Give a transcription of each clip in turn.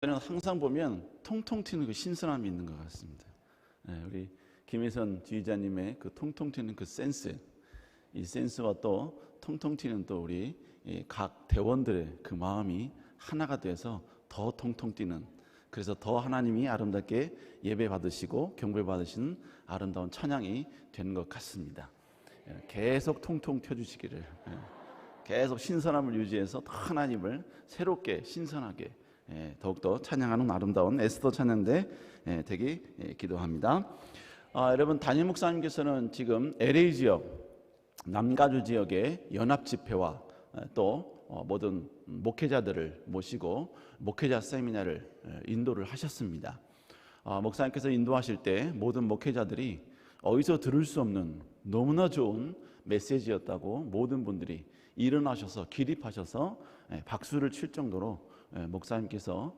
저는 항상 보면 통통 튀는 그 신선함이 있는 것 같습니다. 우리 김혜선 지휘자님의 그 통통 튀는 그 센스, 이 센스와 또 통통 튀는 또 우리 각 대원들의 그 마음이 하나가 돼서 더 통통 뛰는, 그래서 더 하나님이 아름답게 예배 받으시고 경배 받으시는 아름다운 찬양이 되는 것 같습니다. 계속 통통 튀어주시기를, 계속 신선함을 유지해서 더 하나님을 새롭게 신선하게 더욱더 찬양하는 아름다운 에스더 찬양대 되기 기도합니다. 여러분, 담임 목사님께서는 지금 LA 지역, 남가주 지역의 연합 집회와 또 모든 목회자들을 모시고 목회자 세미나를 인도를 하셨습니다. 목사님께서 인도하실 때 모든 목회자들이 어디서 들을 수 없는 너무나 좋은 메시지였다고 모든 분들이 일어나셔서 기립하셔서 박수를 칠 정도로 목사님께서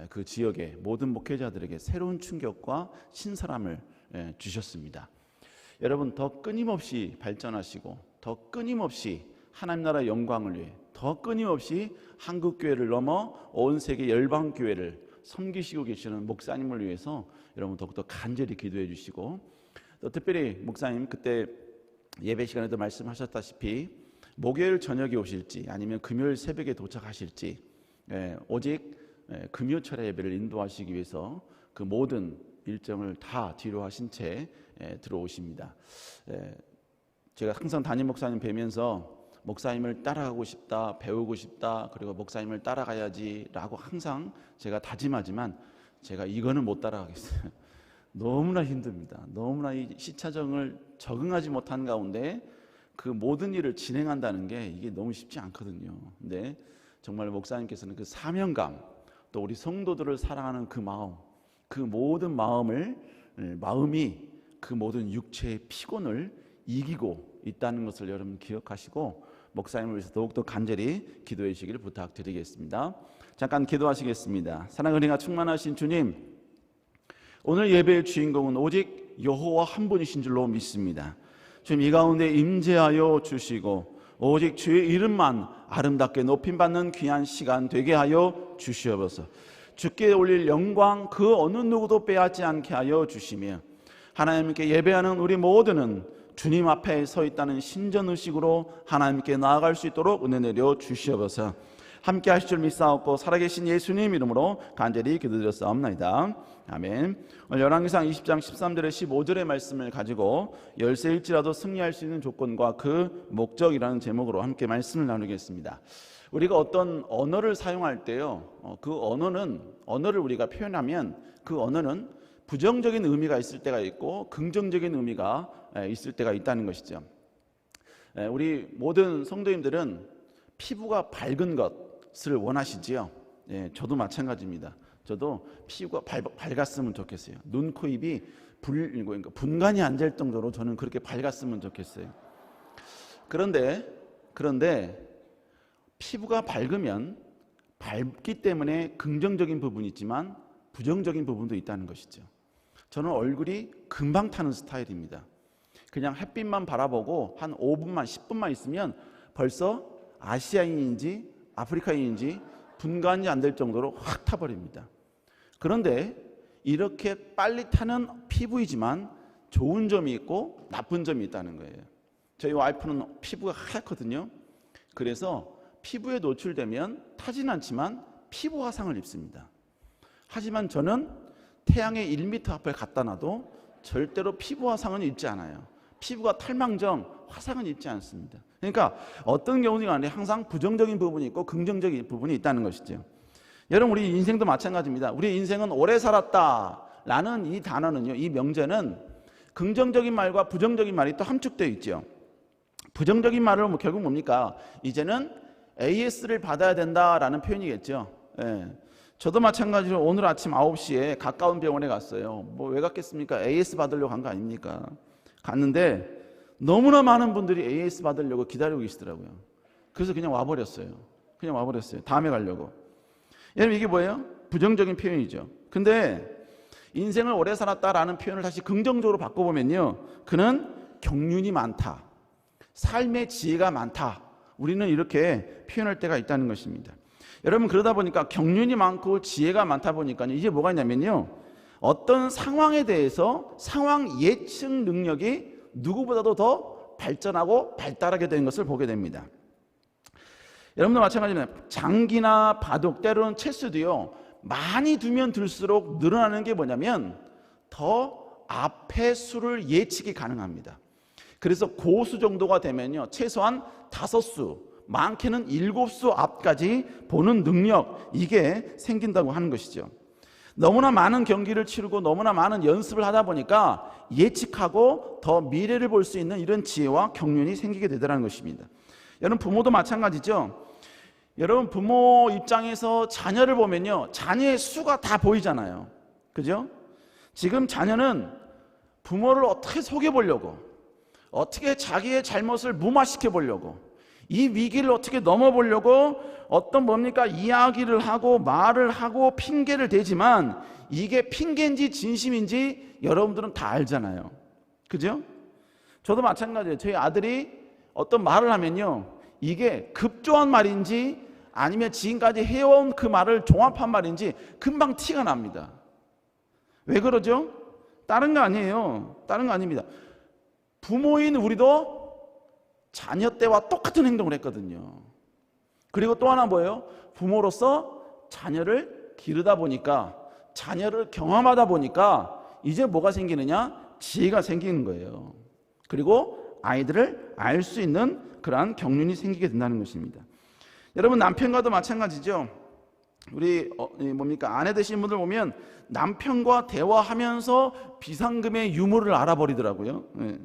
그 지역의 모든 목회자들에게 새로운 충격과 신선함을 주셨습니다. 여러분, 더 끊임없이 발전하시고 더 끊임없이 하나님 나라 영광을 위해 더 끊임없이 한국교회를 넘어 온 세계 열방교회를 섬기시고 계시는 목사님을 위해서 여러분 더욱더 간절히 기도해 주시고, 또 특별히 목사님 그때 예배 시간에도 말씀하셨다시피 목요일 저녁에 오실지 아니면 금요일 새벽에 도착하실지 오직 금요철의 예배를 인도하시기 위해서 그 모든 일정을 다 뒤로 하신 채 들어오십니다. 제가 항상 담임 목사님 뵈면서 목사님을 따라가고 싶다, 배우고 싶다, 그리고 목사님을 따라가야지 라고 항상 제가 다짐하지만 제가 이거는 못 따라가겠어요. 너무나 힘듭니다. 너무나 이 시차정을 적응하지 못한 가운데 그 모든 일을 진행한다는 게 이게 너무 쉽지 않거든요. 근데 정말 목사님께서는 그 사명감, 또 우리 성도들을 사랑하는 그 마음, 그 모든 마음이 그 모든 육체의 피곤을 이기고 있다는 것을 여러분 기억하시고 목사님을 위해서 더욱더 간절히 기도해 주시기를 부탁드리겠습니다. 잠깐 기도하시겠습니다. 사랑 은혜가 충만하신 주님, 오늘 예배의 주인공은 오직 여호와 한 분이신 줄로 믿습니다. 주님, 이 가운데 임재하여 주시고 오직 주의 이름만 아름답게 높임받는 귀한 시간 되게 하여 주시옵소서. 주께 올릴 영광 그 어느 누구도 빼앗지 않게 하여 주시며 하나님께 예배하는 우리 모두는 주님 앞에 서 있다는 신전의식으로 하나님께 나아갈 수 있도록 은혜 내려 주시옵소서. 함께 하실 줄 믿사옵고 살아계신 예수님 이름으로 간절히 기도드렸사옵나이다. 아멘. 오늘 열왕기상 20장 13절에 15절의 말씀을 가지고 열세일지라도 승리할 수 있는 조건과 그 목적이라는 제목으로 함께 말씀을 나누겠습니다. 우리가 어떤 언어를 사용할 때요, 그 언어를 우리가 표현하면 그 언어는 부정적인 의미가 있을 때가 있고 긍정적인 의미가 있을 때가 있다는 것이죠. 우리 모든 성도님들은 피부가 밝은 것을 원하시지요. 저도 마찬가지입니다. 저도 피부가 밝았으면 좋겠어요. 눈, 코, 입이 그러니까 분간이 안 될 정도로 저는 그렇게 밝았으면 좋겠어요. 그런데 피부가 밝으면 밝기 때문에 긍정적인 부분이 있지만 부정적인 부분도 있다는 것이죠. 저는 얼굴이 금방 타는 스타일입니다. 그냥 햇빛만 바라보고 한 5분만 10분만 있으면 벌써 아시아인인지 아프리카인인지 분간이 안 될 정도로 확 타버립니다. 그런데 이렇게 빨리 타는 피부이지만 좋은 점이 있고 나쁜 점이 있다는 거예요. 저희 와이프는 피부가 하얗거든요. 그래서 피부에 노출되면 타진 않지만 피부 화상을 입습니다. 하지만 저는 태양의 1m 앞에 갖다 놔도 절대로 피부 화상은 입지 않아요. 피부가 탈망정, 화상은 입지 않습니다. 그러니까 어떤 경우든 간에 항상 부정적인 부분이 있고 긍정적인 부분이 있다는 것이죠. 여러분, 우리 인생도 마찬가지입니다. 우리 인생은 오래 살았다라는 이 단어는요, 이 명제는 긍정적인 말과 부정적인 말이 또 함축되어 있죠. 부정적인 말은 결국 뭡니까? 이제는 AS를 받아야 된다라는 표현이겠죠. 저도 마찬가지로 오늘 아침 9시에 가까운 병원에 갔어요. 왜 갔겠습니까? AS 받으려고 간 거 아닙니까? 갔는데 너무나 많은 분들이 AS 받으려고 기다리고 계시더라고요. 그래서 그냥 와버렸어요. 다음에 가려고. 여러분, 이게 뭐예요? 부정적인 표현이죠. 근데 인생을 오래 살았다라는 표현을 다시 긍정적으로 바꿔보면요, 그는 경륜이 많다, 삶의 지혜가 많다, 우리는 이렇게 표현할 때가 있다는 것입니다. 여러분, 그러다 보니까 경륜이 많고 지혜가 많다 보니까 이제 뭐가 있냐면요, 어떤 상황에 대해서 상황 예측 능력이 누구보다도 더 발전하고 발달하게 되는 것을 보게 됩니다. 여러분도 마찬가지입니다. 장기나 바둑, 때로는 체스도요, 많이 두면 둘수록 늘어나는 게 뭐냐면 더 앞의 수를 예측이 가능합니다. 그래서 고수 정도가 되면요, 최소한 5수, 많게는 7수 앞까지 보는 능력, 이게 생긴다고 하는 것이죠. 너무나 많은 경기를 치르고 너무나 많은 연습을 하다 보니까 예측하고 더 미래를 볼 수 있는 이런 지혜와 경륜이 생기게 되더라는 것입니다. 여러분, 부모도 마찬가지죠. 여러분, 부모 입장에서 자녀를 보면요, 자녀의 수가 다 보이잖아요. 그죠? 지금 자녀는 부모를 어떻게 속여보려고, 어떻게 자기의 잘못을 무마시켜 보려고, 이 위기를 어떻게 넘어보려고 어떤 뭡니까? 이야기를 하고 말을 하고 핑계를 대지만 이게 핑계인지 진심인지 여러분들은 다 알잖아요. 그죠? 저도 마찬가지예요. 저희 아들이 어떤 말을 하면요, 이게 급조한 말인지 아니면 지금까지 해온 그 말을 종합한 말인지 금방 티가 납니다. 왜 그러죠? 다른 거 아니에요. 다른 거 아닙니다. 부모인 우리도 자녀 때와 똑같은 행동을 했거든요. 그리고 또 하나 뭐예요? 부모로서 자녀를 기르다 보니까, 자녀를 경험하다 보니까 이제 뭐가 생기느냐? 지혜가 생기는 거예요. 그리고 아이들을 알 수 있는 그러한 경륜이 생기게 된다는 것입니다. 여러분, 남편과도 마찬가지죠. 우리 뭡니까? 아내 되신 분들 보면 남편과 대화하면서 비상금의 유무를 알아버리더라고요. 네.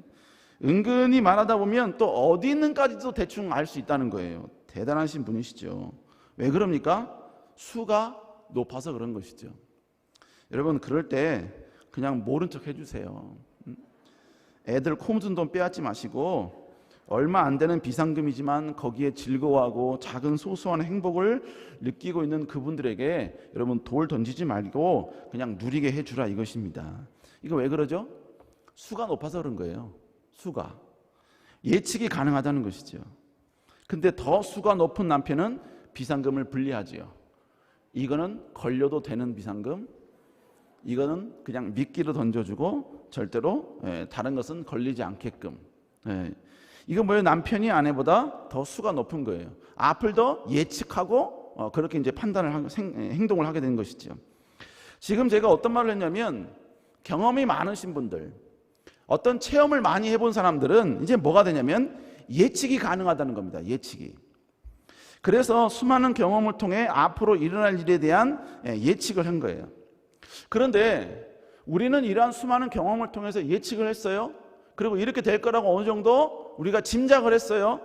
은근히 말하다 보면 또 어디 있는까지도 대충 알 수 있다는 거예요. 대단하신 분이시죠. 왜 그럽니까? 수가 높아서 그런 것이죠. 여러분, 그럴 때 그냥 모른 척 해주세요. 애들 코 묻은 돈 빼앗지 마시고, 얼마 안 되는 비상금이지만 거기에 즐거워하고 작은 소소한 행복을 느끼고 있는 그분들에게 여러분, 돌 던지지 말고 그냥 누리게 해주라, 이것입니다. 이거 왜 그러죠? 수가 높아서 그런 거예요. 수가 예측이 가능하다는 것이죠. 근데 더 수가 높은 남편은 비상금을 분리하지요. 이거는 걸려도 되는 비상금, 이거는 그냥 미끼로 던져주고 절대로 다른 것은 걸리지 않게끔. 이거 뭐예요? 남편이 아내보다 더 수가 높은 거예요. 앞을 더 예측하고 그렇게 이제 판단을 하고 행동을 하게 된 것이죠. 지금 제가 어떤 말을 했냐면, 경험이 많으신 분들, 어떤 체험을 많이 해본 사람들은 이제 뭐가 되냐면 예측이 가능하다는 겁니다. 예측이. 그래서 수많은 경험을 통해 앞으로 일어날 일에 대한 예측을 한 거예요. 그런데 우리는 이러한 수많은 경험을 통해서 예측을 했어요. 그리고 이렇게 될 거라고 어느 정도 우리가 짐작을 했어요.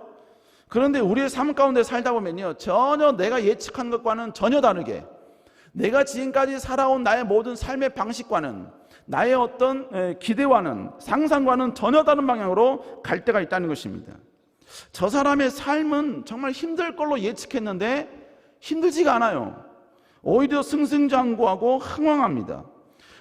그런데 우리의 삶 가운데 살다 보면요, 전혀 내가 예측한 것과는 전혀 다르게, 내가 지금까지 살아온 나의 모든 삶의 방식과는, 나의 어떤 기대와는, 상상과는 전혀 다른 방향으로 갈 때가 있다는 것입니다. 저 사람의 삶은 정말 힘들 걸로 예측했는데 힘들지가 않아요. 오히려 승승장구하고 흥왕합니다.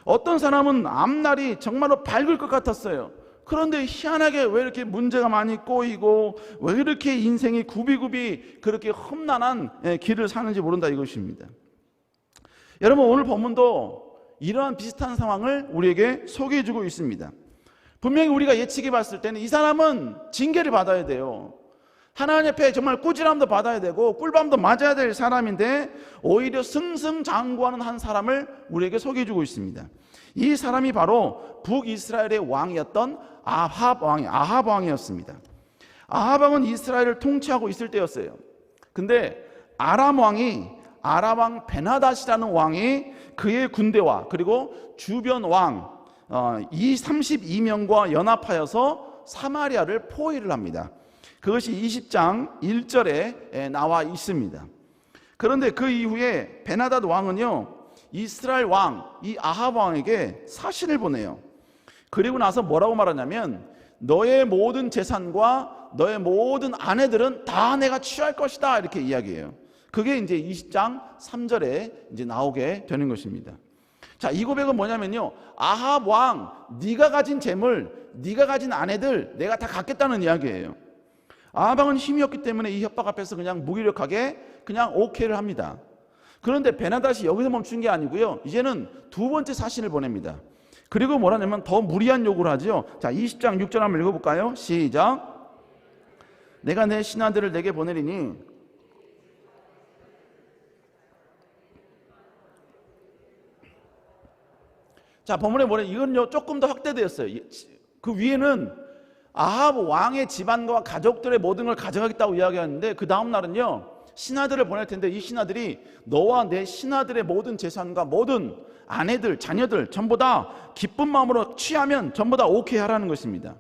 어떤 사람은 앞날이 정말로 밝을 것 같았어요. 그런데 희한하게 왜 이렇게 문제가 많이 꼬이고 왜 이렇게 인생이 굽이굽이 그렇게 험난한 길을 사는지 모른다, 이것입니다. 여러분, 오늘 본문도 이러한 비슷한 상황을 우리에게 소개해주고 있습니다. 분명히 우리가 예측해 봤을 때는 이 사람은 징계를 받아야 돼요. 하나님 앞에 정말 꾸지람도 받아야 되고 꿀밤도 맞아야 될 사람인데 오히려 승승장구하는 한 사람을 우리에게 소개해주고 있습니다. 이 사람이 바로 북이스라엘의 왕이었던 아합 왕이었습니다. 아합 왕은 이스라엘을 통치하고 있을 때였어요. 근데 아람 왕 베나닷이라는 왕이 그의 군대와 그리고 주변 왕 이 32명과 연합하여서 사마리아를 포위를 합니다. 그것이 20장 1절에 나와 있습니다. 그런데 그 이후에 베나닷 왕은요, 이스라엘 왕, 이 아합 왕에게 사신을 보내요. 그리고 나서 뭐라고 말하냐면, 너의 모든 재산과 너의 모든 아내들은 다 내가 취할 것이다, 이렇게 이야기해요. 그게 이제 20장 3절에 이제 나오게 되는 것입니다. 자, 이 고백은 뭐냐면요, 아합 왕, 네가 가진 재물, 네가 가진 아내들 내가 다 갖겠다는 이야기예요. 아합왕은 힘이 없기 때문에 이 협박 앞에서 그냥 무기력하게 그냥 오케이를 합니다. 그런데 베나닷이 여기서 멈춘 게 아니고요, 이제는 두 번째 사신을 보냅니다. 그리고 뭐라냐면 더 무리한 요구를 하죠. 자, 20장 6절 한번 읽어볼까요? 시작. 내가 내 신하들을 내게 보내리니 자, 본문에 뭐래? 이건요 조금 더 확대되었어요. 그 위에는 아합 왕의 집안과 가족들의 모든 걸 가져가겠다고 이야기하는데, 그 다음 날은요 신하들을 보낼 텐데, 이 신하들이 너와 내 신하들의 모든 재산과 모든 아내들, 자녀들 전부 다 기쁜 마음으로 취하면 전부 다 오케이 하라는 것입니다.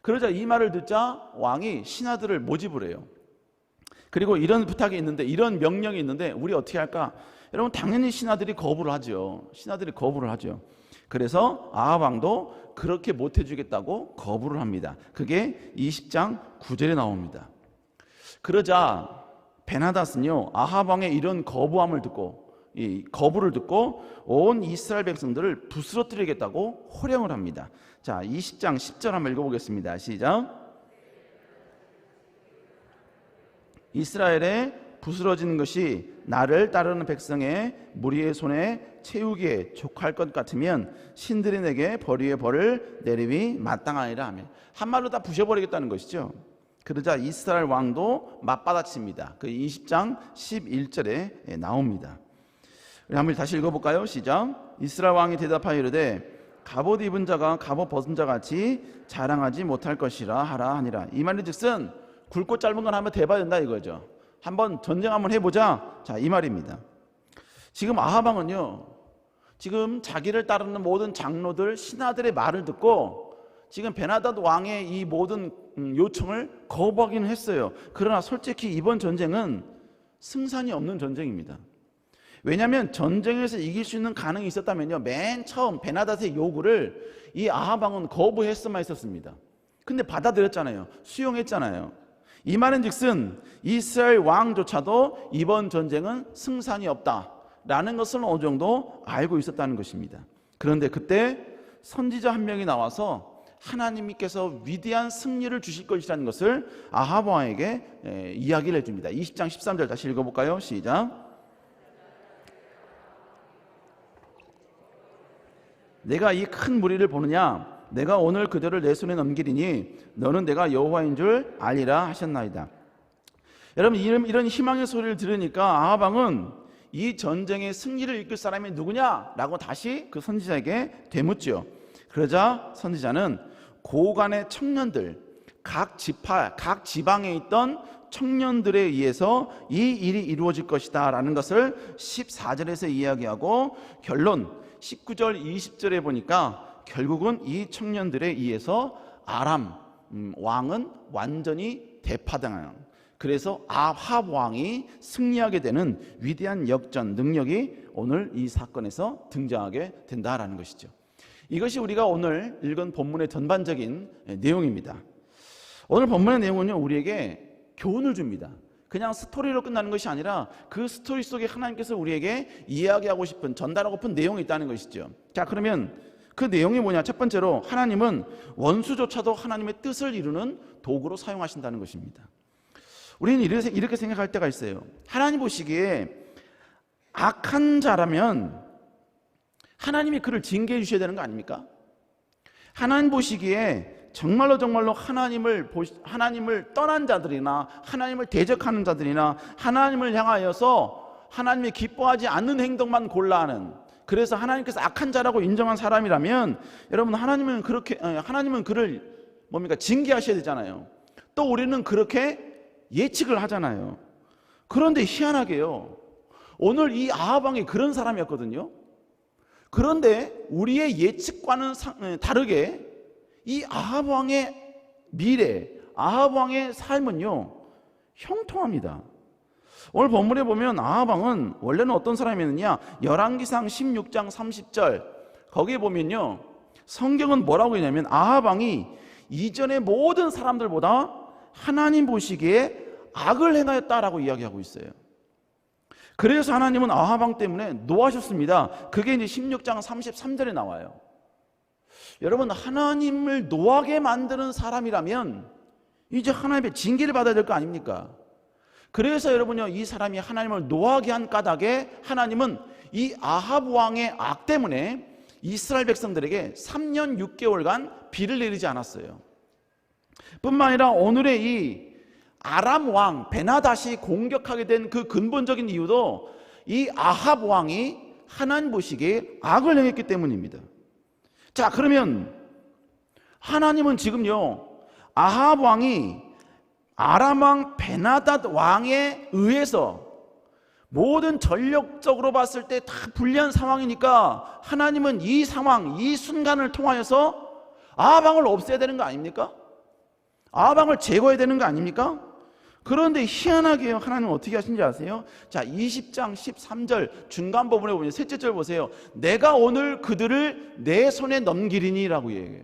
그러자 이 말을 듣자 왕이 신하들을 모집을 해요. 그리고 이런 부탁이 있는데, 이런 명령이 있는데 우리 어떻게 할까? 여러분, 당연히 신하들이 거부를 하죠. 신하들이 거부를 하죠. 그래서 아합 왕도 그렇게 못 해주겠다고 거부를 합니다. 그게 20장 9절에 나옵니다. 그러자 베나닷은요 아합 왕의 이런 거부함을 듣고, 이 거부를 듣고 온 이스라엘 백성들을 부스러뜨리겠다고 호령을 합니다. 자, 20장 10절 한번 읽어보겠습니다. 시작. 이스라엘에 부스러지는 것이 나를 따르는 백성의 무리의 손에 채우기에 족할 것 같으면 신들이 내게 벌 위에 벌을 내림이 마땅하니라 하며, 한말로 다 부셔버리겠다는 것이죠. 그러자 이스라엘 왕도 맞받아칩니다. 그 20장 11절에 나옵니다. 우리 한번 다시 읽어볼까요? 시작. 이스라엘 왕이 대답하여 이르되 갑옷 입은 자가 갑옷 벗은 자 같이 자랑하지 못할 것이라 하라 하니라. 이 말이 즉슨 굵고 짧은 건 한번 대봐야 된다 이거죠. 한번 전쟁 한번 해보자. 자, 이 말입니다. 지금 아합 왕은요 지금 자기를 따르는 모든 장로들, 신하들의 말을 듣고 지금 베나닷 왕의 이 모든 요청을 거부하기는 했어요. 그러나 솔직히 이번 전쟁은 승산이 없는 전쟁입니다. 왜냐하면 전쟁에서 이길 수 있는 가능이 있었다면요 맨 처음 베나닷의 요구를 이 아합 왕은 거부했어만 했었습니다. 근데 받아들였잖아요. 수용했잖아요. 이 말은 즉슨 이스라엘 왕조차도 이번 전쟁은 승산이 없다라는 것을 어느 정도 알고 있었다는 것입니다. 그런데 그때 선지자 한 명이 나와서 하나님께서 위대한 승리를 주실 것이라는 것을 아합 왕에게 이야기를 해줍니다. 20장 13절 다시 읽어볼까요? 시작. 내가 이 큰 무리를 보느냐? 내가 오늘 그들을 내 손에 넘기리니 너는 내가 여호와인 줄 알리라 하셨나이다. 여러분, 이런 희망의 소리를 들으니까 아합 왕은 이 전쟁의 승리를 이끌 사람이 누구냐라고 다시 그 선지자에게 되묻죠. 그러자 선지자는 고관의 청년들, 각 지파, 각 지방에 있던 청년들에 의해서 이 일이 이루어질 것이다 라는 것을 14절에서 이야기하고, 결론 19절 20절에 보니까 결국은 이 청년들에 의해서 아람 왕은 완전히 대파당하는, 그래서 아합 왕이 승리하게 되는 위대한 역전 능력이 오늘 이 사건에서 등장하게 된다라는 것이죠. 이것이 우리가 오늘 읽은 본문의 전반적인 내용입니다. 오늘 본문의 내용은요 우리에게 교훈을 줍니다. 그냥 스토리로 끝나는 것이 아니라 그 스토리 속에 하나님께서 우리에게 이야기하고 싶은, 전달하고 싶은 내용이 있다는 것이죠. 자, 그러면 그 내용이 뭐냐? 첫 번째로 하나님은 원수조차도 하나님의 뜻을 이루는 도구로 사용하신다는 것입니다. 우리는 이렇게 생각할 때가 있어요. 하나님 보시기에 악한 자라면 하나님이 그를 징계해 주셔야 되는 거 아닙니까? 하나님 보시기에 정말로 하나님을 떠난 자들이나 하나님을 대적하는 자들이나 하나님을 향하여서 하나님이 기뻐하지 않는 행동만 골라하는, 그래서 하나님께서 악한 자라고 인정한 사람이라면 여러분, 하나님은 그를 징계하셔야 되잖아요. 또 우리는 그렇게 예측을 하잖아요. 그런데 희한하게요 오늘 이 아합 왕이 그런 사람이었거든요. 그런데 우리의 예측과는 다르게 이 아합 왕의 미래, 아합 왕의 삶은요 형통합니다. 오늘 본문에 보면 아합 왕은 원래는 어떤 사람이었느냐? 열왕기상 16장 30절 거기에 보면요 성경은 뭐라고 했냐면 아합 왕이 이전의 모든 사람들보다 하나님 보시기에 악을 행하였다라고 이야기하고 있어요. 그래서 하나님은 아합 왕 때문에 노하셨습니다. 그게 이제 16장 33절에 나와요. 여러분, 하나님을 노하게 만드는 사람이라면 이제 하나님의 징계를 받아야 될 거 아닙니까? 그래서 여러분요, 이 사람이 하나님을 노하게 한 까닭에 하나님은 이 아합 왕의 악 때문에 이스라엘 백성들에게 3년 6개월간 비를 내리지 않았어요. 뿐만 아니라 오늘의 이 아람 왕 베나닷이 공격하게 된 그 근본적인 이유도 이 아합 왕이 하나님 보시기에 악을 행했기 때문입니다. 자, 그러면 하나님은 지금요, 아합 왕이 아람 왕 베나닷 왕에 의해서 모든 전력적으로 봤을 때 다 불리한 상황이니까 하나님은 이 상황, 이 순간을 통하여서 아합 왕을 없애야 되는 거 아닙니까? 아합 왕을 제거해야 되는 거 아닙니까? 그런데 희한하게 하나님은 어떻게 하신지 아세요? 자, 20장 13절 중간 부분에 보면 셋째 절 보세요. 내가 오늘 그들을 내 손에 넘기리니 라고 얘기해요.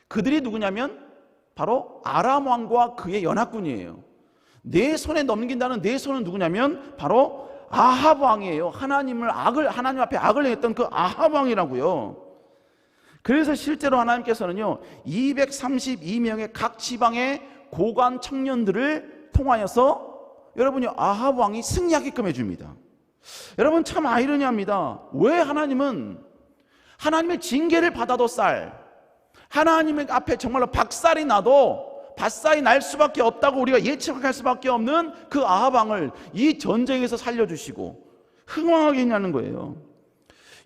그들이 누구냐면 바로 아람 왕과 그의 연합군이에요. 내 손에 넘긴다는 내 손은 누구냐면 바로 아합 왕이에요. 하나님 앞에 악을 행했던 그 아합 왕이라고요. 그래서 실제로 하나님께서는요, 232명의 각 지방의 고관 청년들을 통하여서 여러분요, 아합 왕이 승리하게끔 해줍니다. 여러분 참 아이러니합니다. 왜 하나님은 하나님의 징계를 받아도 하나님의 앞에 정말로 박살이 나도 밭살이 날 수밖에 없다고 우리가 예측할 수밖에 없는 그 아합 왕을 이 전쟁에서 살려주시고 흥왕하게 했냐는 거예요.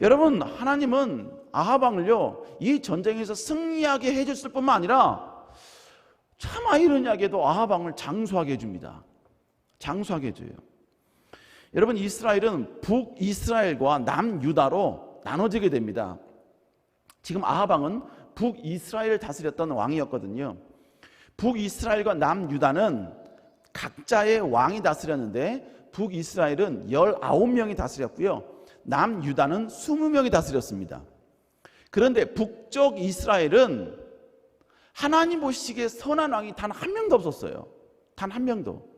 여러분, 하나님은 아합 왕을요, 이 전쟁에서 승리하게 해줬을 뿐만 아니라 참 아이러니하게도 아합 왕을 장수하게 해줍니다. 장수하게 해줘요. 여러분, 이스라엘은 북이스라엘과 남유다로 나눠지게 됩니다. 지금 아합 왕은 북이스라엘을 다스렸던 왕이었거든요. 북이스라엘과 남유다는 각자의 왕이 다스렸는데 북이스라엘은 19명이 다스렸고요, 남유다는 20명이 다스렸습니다. 그런데 북쪽 이스라엘은 하나님 보시기에 선한 왕이 단 한 명도 없었어요. 단 한 명도.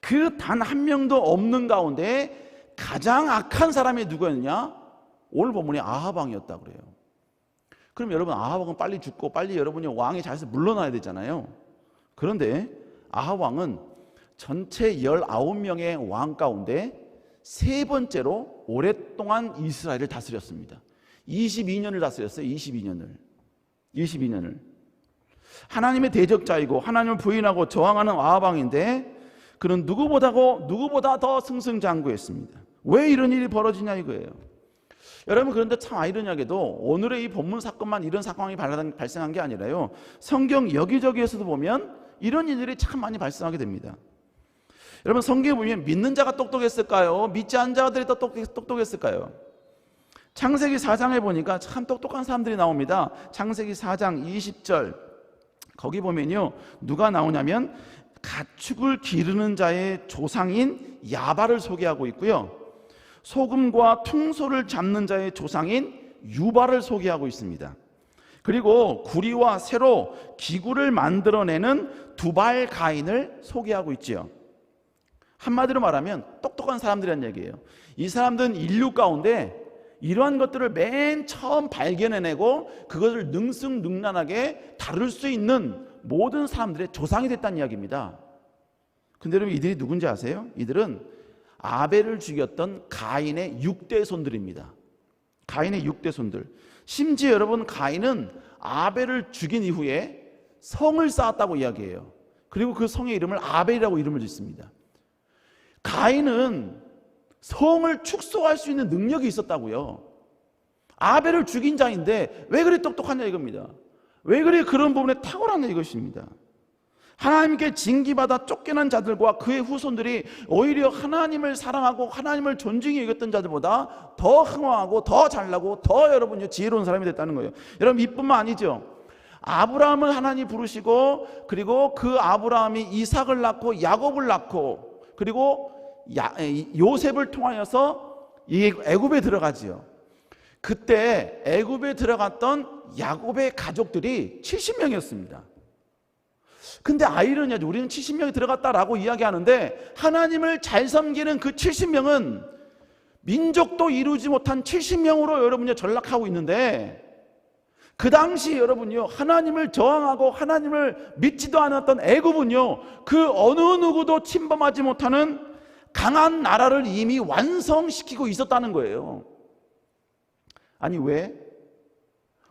그 단 한 명도 없는 가운데 가장 악한 사람이 누구였냐? 오늘 본문에 아합 왕이었다고 그래요. 그럼 여러분, 아합 왕은 빨리 죽고 빨리 여러분이 왕의 자리에서 물러나야 되잖아요. 그런데 아합 왕은 전체 19명의 왕 가운데 세 번째로 오랫동안 이스라엘을 다스렸습니다. 22년을 다스렸어요. 22년을. 하나님의 대적자이고 하나님을 부인하고 저항하는 아합 왕인데 그는 누구보다 더 승승장구했습니다. 왜 이런 일이 벌어지냐 이거예요. 여러분, 그런데 참 아이러니하게도 오늘의 이 본문 사건만 이런 상황이 발생한 게 아니라요, 성경 여기저기에서도 보면 이런 일들이 참 많이 발생하게 됩니다. 여러분, 성경에 보면 믿는 자가 똑똑했을까요? 믿지 않은 자들이 더 똑똑했을까요? 창세기 4장에 보니까 참 똑똑한 사람들이 나옵니다. 창세기 4장 20절 거기 보면요, 누가 나오냐면 가축을 기르는 자의 조상인 야발을 소개하고 있고요, 소금과 퉁소를 잡는 자의 조상인 유발을 소개하고 있습니다. 그리고 구리와 쇠로 기구를 만들어내는 두발 가인을 소개하고 있지요. 한마디로 말하면 똑똑한 사람들이란 얘기예요. 이 사람들은 인류 가운데 이러한 것들을 맨 처음 발견해내고 그것을 능숙능란하게 다룰 수 있는 모든 사람들의 조상이 됐다는 이야기입니다. 근데 여러분, 이들이 누군지 아세요? 이들은 아벨을 죽였던 가인의 6대 손들입니다. 가인의 6대 손들. 심지어 여러분, 가인은 아벨을 죽인 이후에 성을 쌓았다고 이야기해요. 그리고 그 성의 이름을 아벨이라고 이름을 짓습니다. 가인은 성을 축소할 수 있는 능력이 있었다고요. 아벨을 죽인 자인데 왜 그리 똑똑하냐 이겁니다. 왜 그리 그런 부분에 탁월하냐 이것입니다. 하나님께 징계받아 쫓겨난 자들과 그의 후손들이 오히려 하나님을 사랑하고 하나님을 존중히 여겼던 자들보다 더 흥왕하고 더 잘나고 더 여러분 지혜로운 사람이 됐다는 거예요. 여러분, 이뿐만 아니죠. 아브라함을 하나님 부르시고 그리고 그 아브라함이 이삭을 낳고 야곱을 낳고 그리고 요셉을 통하여서 애굽에 들어가지요. 그때 애굽에 들어갔던 야곱의 가족들이 70명이었습니다. 근데 아이러니하죠. 우리는 70명이 들어갔다라고 이야기하는데 하나님을 잘 섬기는 그 70명은 민족도 이루지 못한 70명으로 여러분이 전락하고 있는데 그 당시 여러분요, 하나님을 저항하고 하나님을 믿지도 않았던 애굽은요, 그 어느 누구도 침범하지 못하는 강한 나라를 이미 완성시키고 있었다는 거예요. 아니 왜?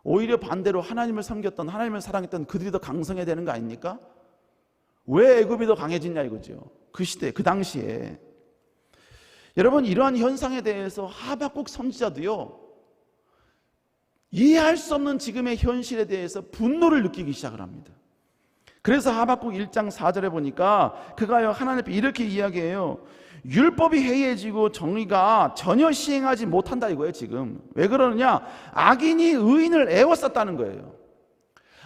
오히려 반대로 하나님을 섬겼던, 하나님을 사랑했던 그들이 더 강성해야 되는 거 아닙니까? 왜 애굽이 더 강해지냐 이거죠. 그 시대, 그 당시에. 여러분, 이러한 현상에 대해서 하박국 선지자도요, 이해할 수 없는 지금의 현실에 대해서 분노를 느끼기 시작을 합니다. 그래서 하박국 1장 4절에 보니까 그가요, 하나님 앞에 이렇게 이야기해요. 율법이 해이해지고 정의가 전혀 시행하지 못한다 이거예요. 지금 왜 그러느냐? 악인이 의인을 애워쌌다는 거예요.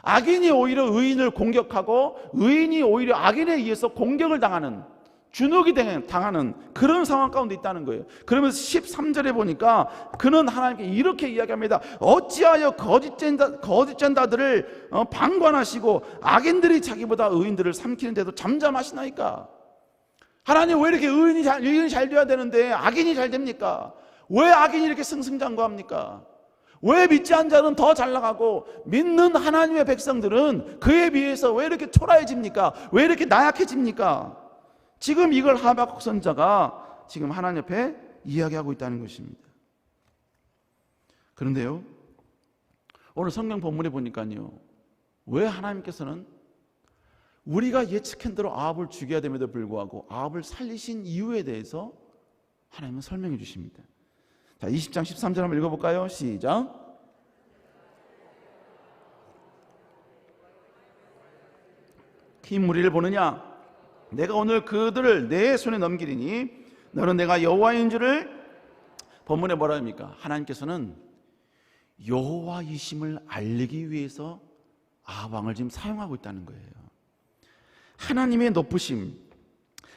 악인이 오히려 의인을 공격하고 의인이 오히려 악인에 의해서 공격을 당하는, 주눅이 당하는 그런 상황 가운데 있다는 거예요. 그러면서 13절에 보니까 그는 하나님께 이렇게 이야기합니다. 어찌하여 거짓전다들을 방관하시고 악인들이 자기보다 의인들을 삼키는데도 잠잠하시나이까? 하나님, 왜 이렇게 의인이 잘 돼야 되는데 악인이 잘 됩니까? 왜 악인이 이렇게 승승장구합니까? 왜 믿지 않은 자는 더 잘 나가고 믿는 하나님의 백성들은 그에 비해서 왜 이렇게 초라해집니까? 왜 이렇게 나약해집니까? 지금 이걸 하박국 선지자가 지금 하나님 앞에 이야기하고 있다는 것입니다. 그런데요, 오늘 성경 본문에 보니까요, 왜 하나님께서는 우리가 예측한 대로 아합을 죽여야 됨에도 불구하고 아합을 살리신 이유에 대해서 하나님은 설명해 주십니다. 자, 20장 13절 한번 읽어볼까요? 시작. 흰 무리를 보느냐? 내가 오늘 그들을 내 손에 넘기리니 너는 내가 여호와인 줄을. 본문에 뭐라 합니까? 하나님께서는 여호와이심을 알리기 위해서 아합 왕을 지금 사용하고 있다는 거예요. 하나님의 높으심,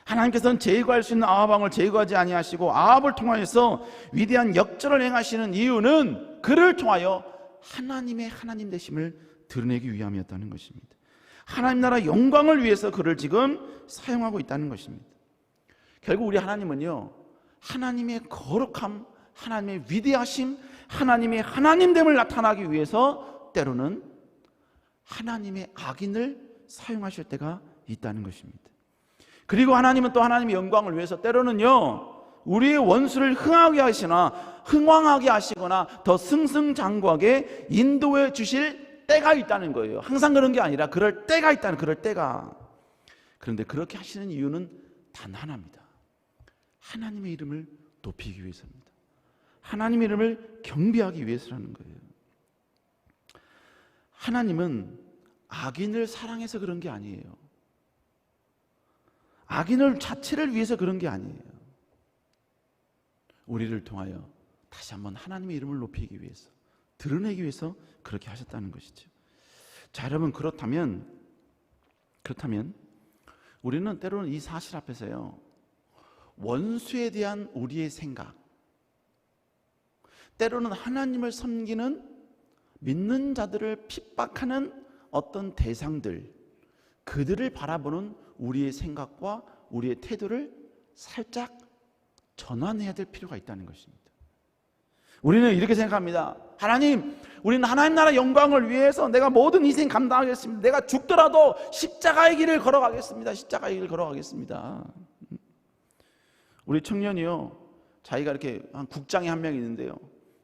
하나님께서는 제거할 수 있는 아합 왕을 제거하지 아니하시고 아합을 통하여서 위대한 역전을 행하시는 이유는 그를 통하여 하나님의 하나님 되심을 드러내기 위함이었다는 것입니다. 하나님 나라 영광을 위해서 그를 지금 사용하고 있다는 것입니다. 결국 우리 하나님은요, 하나님의 거룩함, 하나님의 위대하심, 하나님의 하나님됨을 나타나기 위해서 때로는 하나님의 악인을 사용하실 때가 있다는 것입니다. 그리고 하나님은 또 하나님의 영광을 위해서 때로는요, 우리의 원수를 흥왕하게 하시거나 더 승승장구하게 인도해 주실 때가 있다는 거예요. 항상 그런 게 아니라 그럴 때가 있다는, 그럴 때가. 그런데 그렇게 하시는 이유는 단 하나입니다. 하나님의 이름을 높이기 위해서입니다. 하나님의 이름을 경배하기 위해서라는 거예요. 하나님은 악인을 사랑해서 그런 게 아니에요. 악인을 자체를 위해서 그런 게 아니에요. 우리를 통하여 다시 한번 하나님의 이름을 높이기 위해서, 드러내기 위해서 그렇게 하셨다는 것이죠. 자, 여러분, 그렇다면 우리는 때로는 이 사실 앞에서요, 원수에 대한 우리의 생각, 때로는 하나님을 섬기는 믿는 자들을 핍박하는 어떤 대상들, 그들을 바라보는 우리의 생각과 우리의 태도를 살짝 전환해야 될 필요가 있다는 것입니다. 우리는 이렇게 생각합니다. 하나님, 우리는 하나님 나라 영광을 위해서 내가 모든 희생 감당하겠습니다. 내가 죽더라도 십자가의 길을 걸어가겠습니다. 십자가의 길을 걸어가겠습니다. 우리 청년이요, 자기가 이렇게 한 국장이 한 명 있는데요,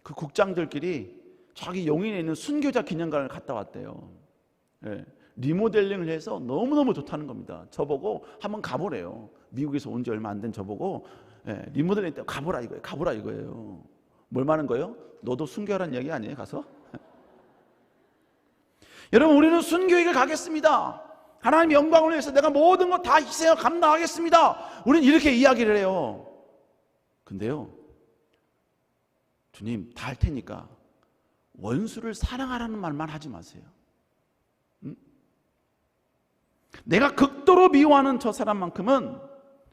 그 국장들끼리 자기 용인에 있는 순교자 기념관을 갔다 왔대요. 예, 리모델링을 해서 너무너무 좋다는 겁니다. 저보고 한번 가보래요. 미국에서 온 지 얼마 안 된 저보고, 예, 리모델링 때 가보라 이거예요. 뭘 말하는 거예요? 너도 순교하라는 얘기 아니에요? 가서? 여러분, 우리는 순교에게 가겠습니다. 하나님 영광을 위해서 내가 모든 것 다 희생을 감당하겠습니다. 우리는 이렇게 이야기를 해요. 근데요, 주님 다 할 테니까 원수를 사랑하라는 말만 하지 마세요. 내가 극도로 미워하는 저 사람만큼은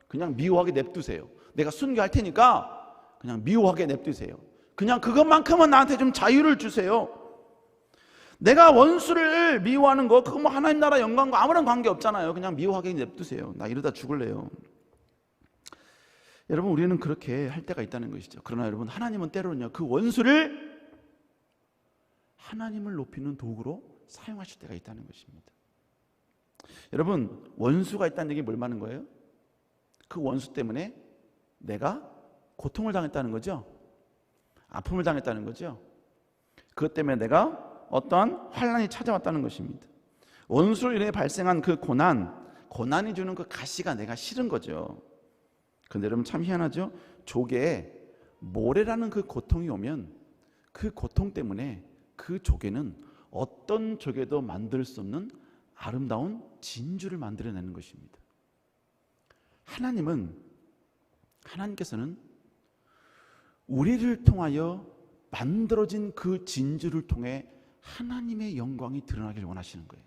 그냥 미워하게 냅두세요. 내가 순교할 테니까 그냥 미워하게 냅두세요. 그냥 그것만큼은 나한테 좀 자유를 주세요. 내가 원수를 미워하는 거, 그거 뭐 하나님 나라 영광과 아무런 관계 없잖아요. 그냥 미워하게 냅두세요. 나 이러다 죽을래요. 여러분, 우리는 그렇게 할 때가 있다는 것이죠. 그러나 여러분, 하나님은 때로는요, 그 원수를 하나님을 높이는 도구로 사용하실 때가 있다는 것입니다. 여러분, 원수가 있다는 얘기 뭘 말하는 거예요? 그 원수 때문에 내가 고통을 당했다는 거죠. 아픔을 당했다는 거죠. 그것 때문에 내가 어떠한 환난이 찾아왔다는 것입니다. 원수로 인해 발생한 그 고난이 주는 그 가시가 내가 싫은 거죠. 그런데 여러분 참 희한하죠. 조개에 모래라는 그 고통이 오면 그 고통 때문에 그 조개는 어떤 조개도 만들 수 없는 아름다운 진주를 만들어내는 것입니다. 하나님께서는 우리를 통하여 만들어진 그 진주를 통해 하나님의 영광이 드러나길 원하시는 거예요.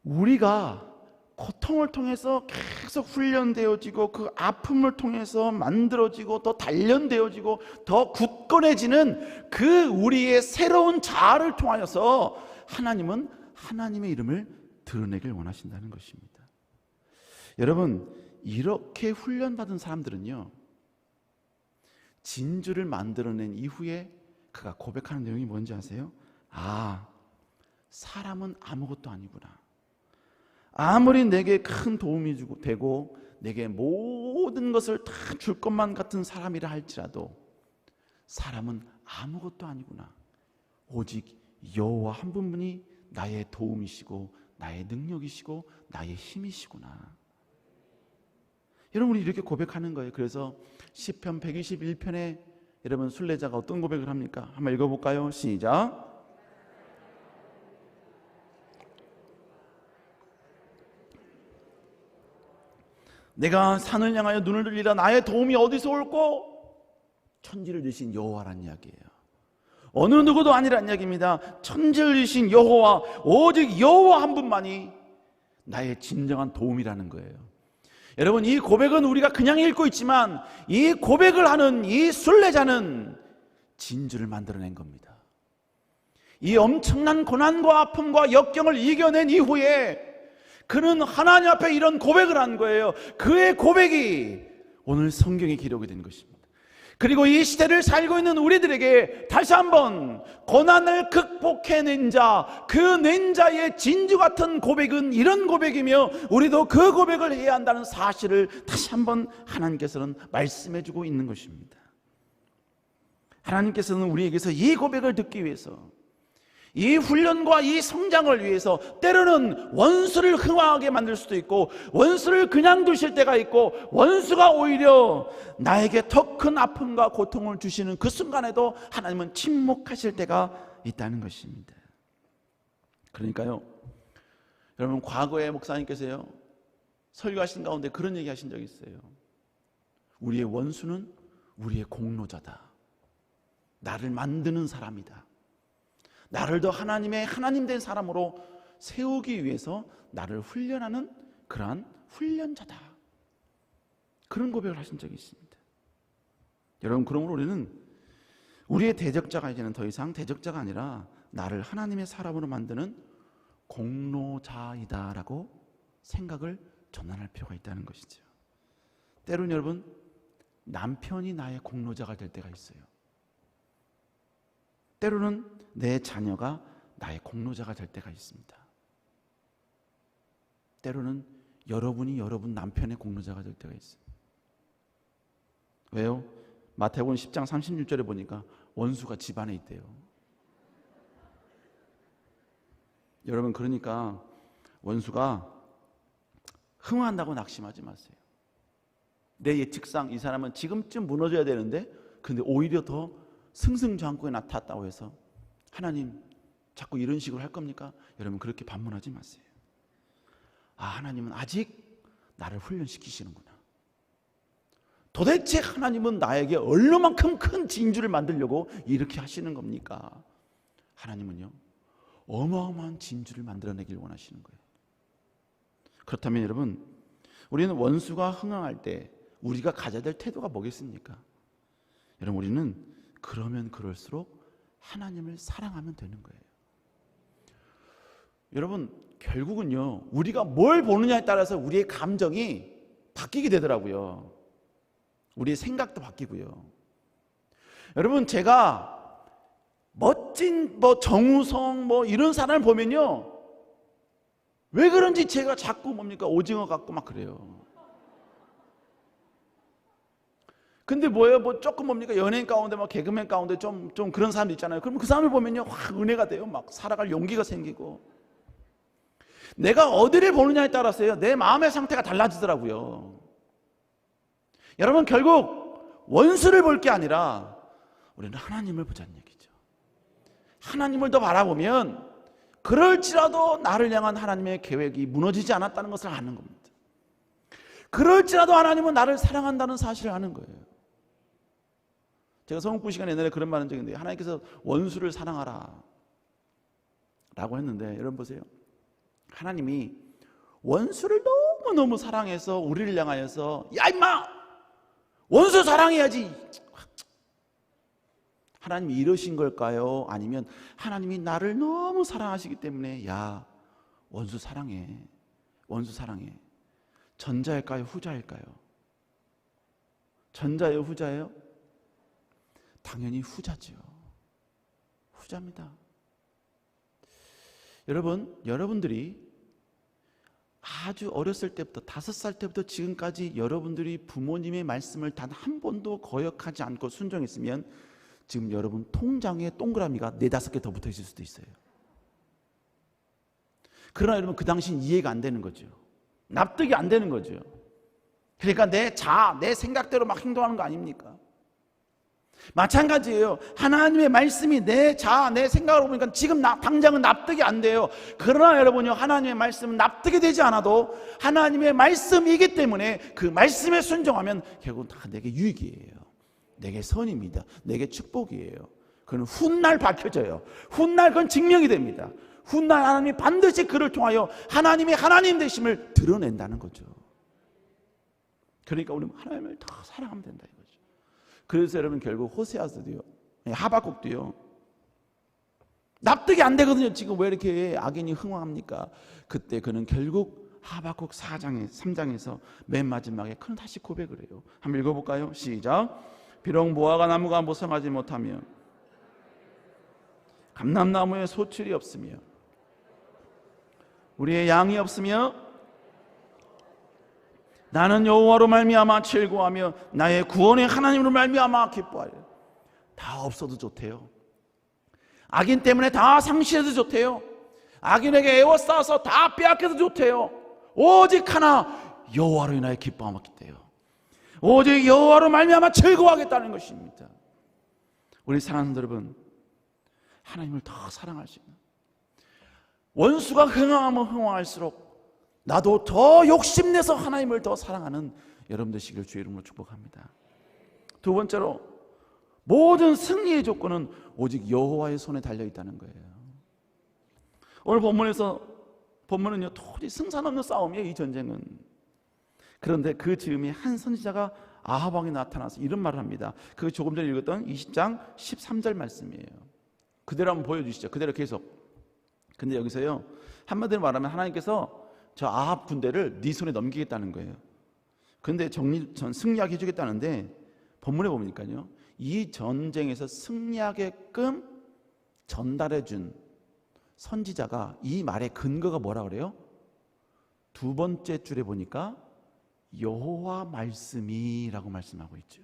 우리가 고통을 통해서 계속 훈련되어지고 그 아픔을 통해서 만들어지고 더 단련되어지고 더 굳건해지는 그 우리의 새로운 자아를 통하여서 하나님은 하나님의 이름을 드러내길 원하신다는 것입니다. 여러분, 이렇게 훈련받은 사람들은요, 진주를 만들어낸 이후에 그가 고백하는 내용이 뭔지 아세요? 아, 사람은 아무것도 아니구나. 아무리 내게 큰 도움이 되고 내게 모든 것을 다 줄 것만 같은 사람이라 할지라도 사람은 아무것도 아니구나. 오직 여호와 한 분만이 나의 도움이시고 나의 능력이시고 나의 힘이시구나. 여러분, 우리 이렇게 고백하는 거예요. 그래서 시편 121편에 여러분 순례자가 어떤 고백을 합니까? 한번 읽어볼까요? 시작. 내가 산을 향하여 눈을 들리라. 나의 도움이 어디서 올꼬? 천지를 지으신 여호와란 이야기예요. 어느 누구도 아니란 이야기입니다. 천지를 지으신 여호와, 오직 여호와 한 분만이 나의 진정한 도움이라는 거예요. 여러분, 이 고백은 우리가 그냥 읽고 있지만 이 고백을 하는 이 순례자는 진주를 만들어낸 겁니다. 이 엄청난 고난과 아픔과 역경을 이겨낸 이후에 그는 하나님 앞에 이런 고백을 한 거예요. 그의 고백이 오늘 성경에 기록이 된 것입니다. 그리고 이 시대를 살고 있는 우리들에게 다시 한번 고난을 극복해낸 자, 그 낸 자의 진주 같은 고백은 이런 고백이며 우리도 그 고백을 해야 한다는 사실을 다시 한번 하나님께서는 말씀해 주고 있는 것입니다. 하나님께서는 우리에게서 이 고백을 듣기 위해서, 이 훈련과 이 성장을 위해서 때로는 원수를 흥황하게 만들 수도 있고 원수를 그냥 두실 때가 있고 원수가 오히려 나에게 더 큰 아픔과 고통을 주시는 그 순간에도 하나님은 침묵하실 때가 있다는 것입니다. 그러니까요, 여러분, 과거에 목사님께서요 설교하신 가운데 그런 얘기 하신 적이 있어요. 우리의 원수는 우리의 공로자다. 나를 만드는 사람이다. 나를 더 하나님 된 사람으로 세우기 위해서 나를 훈련하는 그러한 훈련자다. 그런 고백을 하신 적이 있습니다. 여러분, 그러므로 우리는 우리의 대적자가 이제는 더 이상 대적자가 아니라 나를 하나님의 사람으로 만드는 공로자이다라고 생각을 전환할 필요가 있다는 것이죠. 때로는 여러분, 남편이 나의 공로자가 될 때가 있어요. 때로는 내 자녀가 나의 공로자가 될 때가 있습니다. 때로는 여러분이 여러분 남편의 공로자가 될 때가 있어요. 왜요? 마태복음 10장 36절에 보니까 원수가 집안에 있대요. 여러분, 그러니까 원수가 흥한다고 낙심하지 마세요. 내 예측상 이 사람은 지금쯤 무너져야 되는데 근데 오히려 더 승승장구에 나타났다고 해서 하나님 자꾸 이런 식으로 할 겁니까? 여러분, 그렇게 반문하지 마세요. 아, 하나님은 아직 나를 훈련시키시는구나. 도대체 하나님은 나에게 얼마만큼 큰 진주를 만들려고 이렇게 하시는 겁니까? 하나님은요, 어마어마한 진주를 만들어내길 원하시는 거예요. 그렇다면 여러분, 우리는 원수가 흥황할 때 우리가 가져야 될 태도가 뭐겠습니까? 여러분, 우리는 그러면 그럴수록 하나님을 사랑하면 되는 거예요. 여러분, 결국은요, 우리가 뭘 보느냐에 따라서 우리의 감정이 바뀌게 되더라고요. 우리의 생각도 바뀌고요. 여러분, 제가 멋진 정우성 이런 사람을 보면요, 왜 그런지 제가 자꾸 오징어 같고 막 그래요. 근데 뭐예요? 조금 연예인 가운데 개그맨 가운데 좀 그런 사람도 있잖아요. 그러면 그 사람을 보면요, 확 은혜가 돼요. 막 살아갈 용기가 생기고. 내가 어디를 보느냐에 따라서요, 내 마음의 상태가 달라지더라고요. 여러분, 결국 원수를 볼 게 아니라 우리는 하나님을 보자는 얘기죠. 하나님을 더 바라보면 그럴지라도 나를 향한 하나님의 계획이 무너지지 않았다는 것을 아는 겁니다. 그럴지라도 하나님은 나를 사랑한다는 사실을 아는 거예요. 제가 성국부 시간에 옛날에 그런 말 한 적이 있는데, 하나님께서 원수를 사랑하라 라고 했는데, 여러분 보세요. 하나님이 원수를 너무너무 사랑해서 우리를 향하여서 야 임마 원수 사랑해야지, 하나님이 이러신 걸까요? 아니면 하나님이 나를 너무 사랑하시기 때문에 야 원수 사랑해, 원수 사랑해. 전자일까요? 후자일까요? 전자예요? 후자예요? 당연히 후자죠. 후자입니다. 여러분들이 아주 어렸을 때부터 5살 때부터 지금까지 여러분들이 부모님의 말씀을 단 한 번도 거역하지 않고 순종했으면 지금 여러분 통장에 동그라미가 4-5개 더 붙어 있을 수도 있어요. 그러나 여러분 그 당시는 이해가 안 되는 거죠. 납득이 안 되는 거죠. 그러니까 내 생각대로 막 행동하는 거 아닙니까? 마찬가지예요. 하나님의 말씀이 내 생각으로 보니까 지금 당장은 납득이 안 돼요. 그러나 여러분요, 하나님의 말씀은 납득이 되지 않아도 하나님의 말씀이기 때문에 그 말씀에 순종하면 결국은 다 내게 유익이에요. 내게 선입니다. 내게 축복이에요. 그건 훗날 밝혀져요. 훗날 그건 증명이 됩니다. 훗날 하나님이 반드시 그를 통하여 하나님이 하나님 되심을 드러낸다는 거죠. 그러니까 우리는 하나님을 더 사랑하면 된다 이거죠. 그래서 여러분 결국 호세아서도요, 하박국도요, 납득이 안 되거든요. 지금 왜 이렇게 악인이 흥황합니까? 그때 그는 결국 하박국 3장에서 맨 마지막에 그는 다시 고백을 해요. 한번 읽어볼까요? 시작. 비록 무화과 나무가 모성하지 못하며 감람나무에 소출이 없으며 우리의 양이 없으며 나는 여호와로 말미암아 즐거워하며 나의 구원의 하나님으로 말미암아 기뻐하려. 다 없어도 좋대요. 악인 때문에 다 상실해도 좋대요. 악인에게 애워싸서 다 빼앗겨도 좋대요. 오직 하나 여호와로 인하여 기뻐하겠대요. 오직 여호와로 말미암아 즐거워하겠다는 것입니다. 우리 사랑하는 여러분, 하나님을 더 사랑할 수 있는, 원수가 흥황하면 흥황할수록 나도 더 욕심내서 하나님을 더 사랑하는 여러분 되시길 주의 이름으로 축복합니다. 두 번째로, 모든 승리의 조건은 오직 여호와의 손에 달려있다는 거예요. 오늘 본문은요, 도저히 승산 없는 싸움이에요. 이 전쟁은. 그런데 그 즈음에 한 선지자가 아합 왕이 나타나서 이런 말을 합니다. 그 조금 전에 읽었던 20장 13절 말씀이에요. 그대로 한번 보여주시죠. 그대로 계속. 근데 여기서요, 한마디로 말하면 하나님께서 저 아합 군대를 네 손에 넘기겠다는 거예요. 근데 승리하게 해주겠다는데, 본문에 보니까요, 이 전쟁에서 승리하게끔 전달해준 선지자가 이 말의 근거가 뭐라 그래요? 두 번째 줄에 보니까 여호와 말씀이라고 말씀하고 있죠.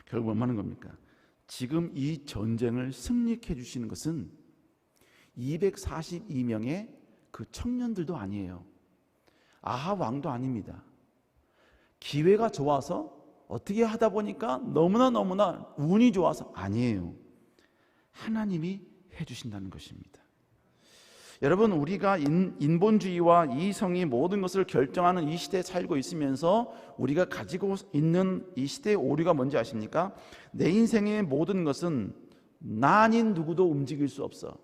결국 뭐 하는 겁니까? 지금 이 전쟁을 승리케 해주시는 것은 242명의 그 청년들도 아니에요. 아합 왕도 아닙니다. 기회가 좋아서 어떻게 하다 보니까 너무나 운이 좋아서 아니에요. 하나님이 해주신다는 것입니다. 여러분, 우리가 인본주의와 이성이 모든 것을 결정하는 이 시대에 살고 있으면서 우리가 가지고 있는 이 시대의 오류가 뭔지 아십니까? 내 인생의 모든 것은 나 아닌 누구도 움직일 수 없어.